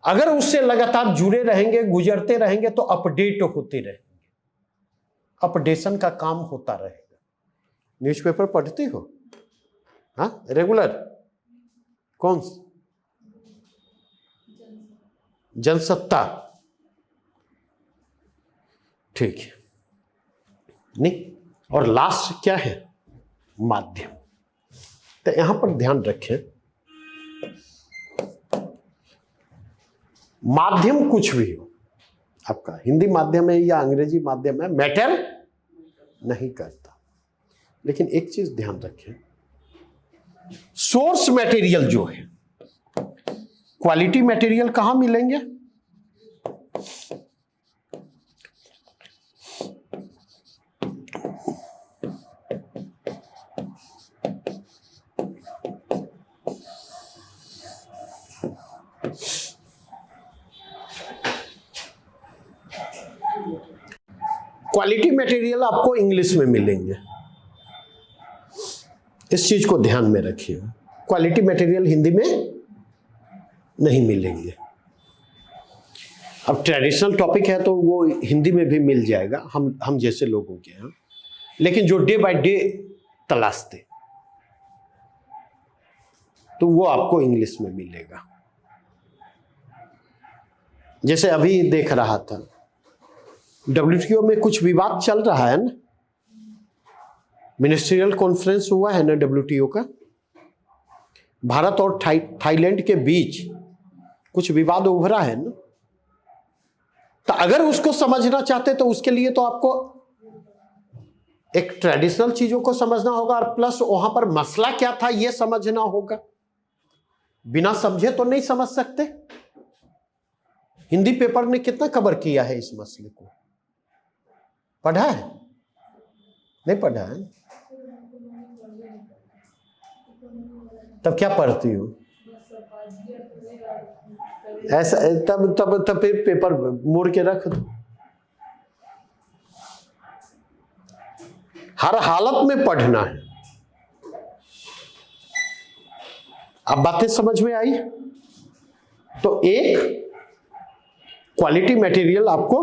अगर उससे लगातार जुड़े रहेंगे, गुजरते रहेंगे, तो अपडेट होते रहेंगे, अपडेशन का काम होता रहेगा। न्यूज़पेपर पढ़ते हो? हाँ, रेगुलर? कौन? जनसत्ता, ठीक है। नहीं, और लास्ट क्या है? माध्यम। तो यहां पर ध्यान रखें, माध्यम कुछ भी हो, आपका हिंदी माध्यम है या अंग्रेजी माध्यम है, मैटर नहीं करता। लेकिन एक चीज ध्यान रखें, सोर्स मटेरियल जो है, क्वालिटी मटेरियल कहां मिलेंगे? क्वालिटी मटेरियल आपको इंग्लिश में मिलेंगे। इस चीज को ध्यान में रखिए, क्वालिटी मटेरियल हिंदी में नहीं मिलेंगे। अब ट्रेडिशनल टॉपिक है तो वो हिंदी में भी मिल जाएगा, हम जैसे लोगों के यहाँ, लेकिन जो डे बाय डे तलाशते, तो वो आपको इंग्लिश में मिलेगा। जैसे अभी देख रहा था, WTO में कुछ विवाद चल रहा है ना, मिनिस्ट्रियल कॉन्फ्रेंस हुआ है ना WTO का, भारत और थाईलैंड के बीच कुछ विवाद उभरा है ना। तो अगर उसको समझना चाहते तो उसके लिए तो आपको एक ट्रेडिशनल चीजों को समझना होगा, और प्लस वहां पर मसला क्या था यह समझना होगा। बिना समझे तो नहीं समझ सकते। हिंदी पेपर ने कितना कवर किया है इस मसले को? पढ़ा है? नहीं पढ़ा है? तब क्या पढ़ती हो? ऐसा तब फिर पेपर मोड़ के रख दो। हर हालत में पढ़ना है। अब बातें समझ में आई? तो एक क्वालिटी मटेरियल आपको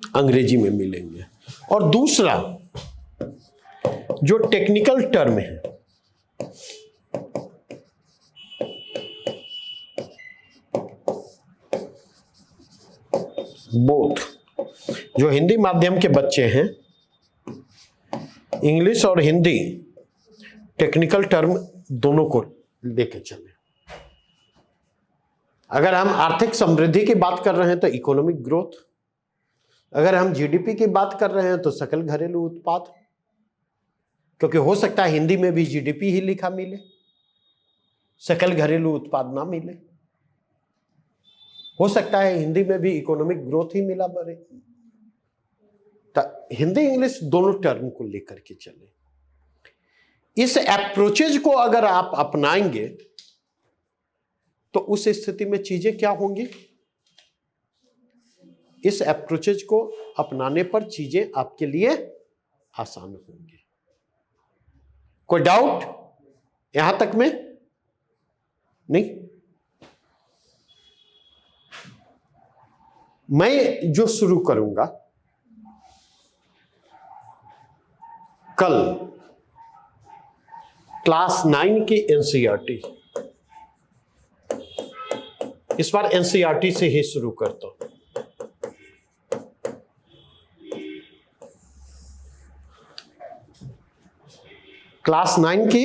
अंग्रेजी में मिलेंगे, और दूसरा जो टेक्निकल टर्म है, बोथ, जो हिंदी माध्यम के बच्चे हैं, इंग्लिश और हिंदी टेक्निकल टर्म दोनों को लेके चले। अगर हम आर्थिक समृद्धि की बात कर रहे हैं तो इकोनॉमिक ग्रोथ, अगर हम जीडीपी की बात कर रहे हैं तो सकल घरेलू उत्पाद, क्योंकि हो सकता है हिंदी में भी जीडीपी ही लिखा मिले, सकल घरेलू उत्पाद ना मिले। हो सकता है हिंदी में भी इकोनॉमिक ग्रोथ ही मिला बरे। तो हिंदी इंग्लिश दोनों टर्म को लेकर के चले। इस अप्रोचेज को अगर आप अपनाएंगे तो उस स्थिति में चीजें क्या होंगी? इस अप्रोचेज को अपनाने पर चीजें आपके लिए आसान होंगी। कोई डाउट यहां तक में? नहीं? मैं जो शुरू करूंगा कल क्लास 9 की एनसीईआरटी। इस बार एनसीईआरटी से ही शुरू करता हूं। क्लास 9 की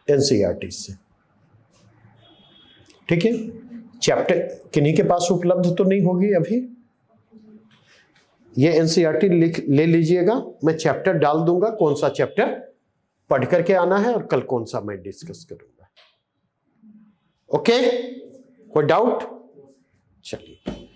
एनसीईआरटी से, ठीक है। चैप्टर किन्हीं के पास उपलब्ध तो नहीं होगी अभी। ये एनसीईआरटी ले लीजिएगा, मैं चैप्टर डाल दूंगा, कौन सा चैप्टर पढ़ करके आना है और कल कौन सा मैं डिस्कस करूंगा। ओके, कोई डाउट? चलिए।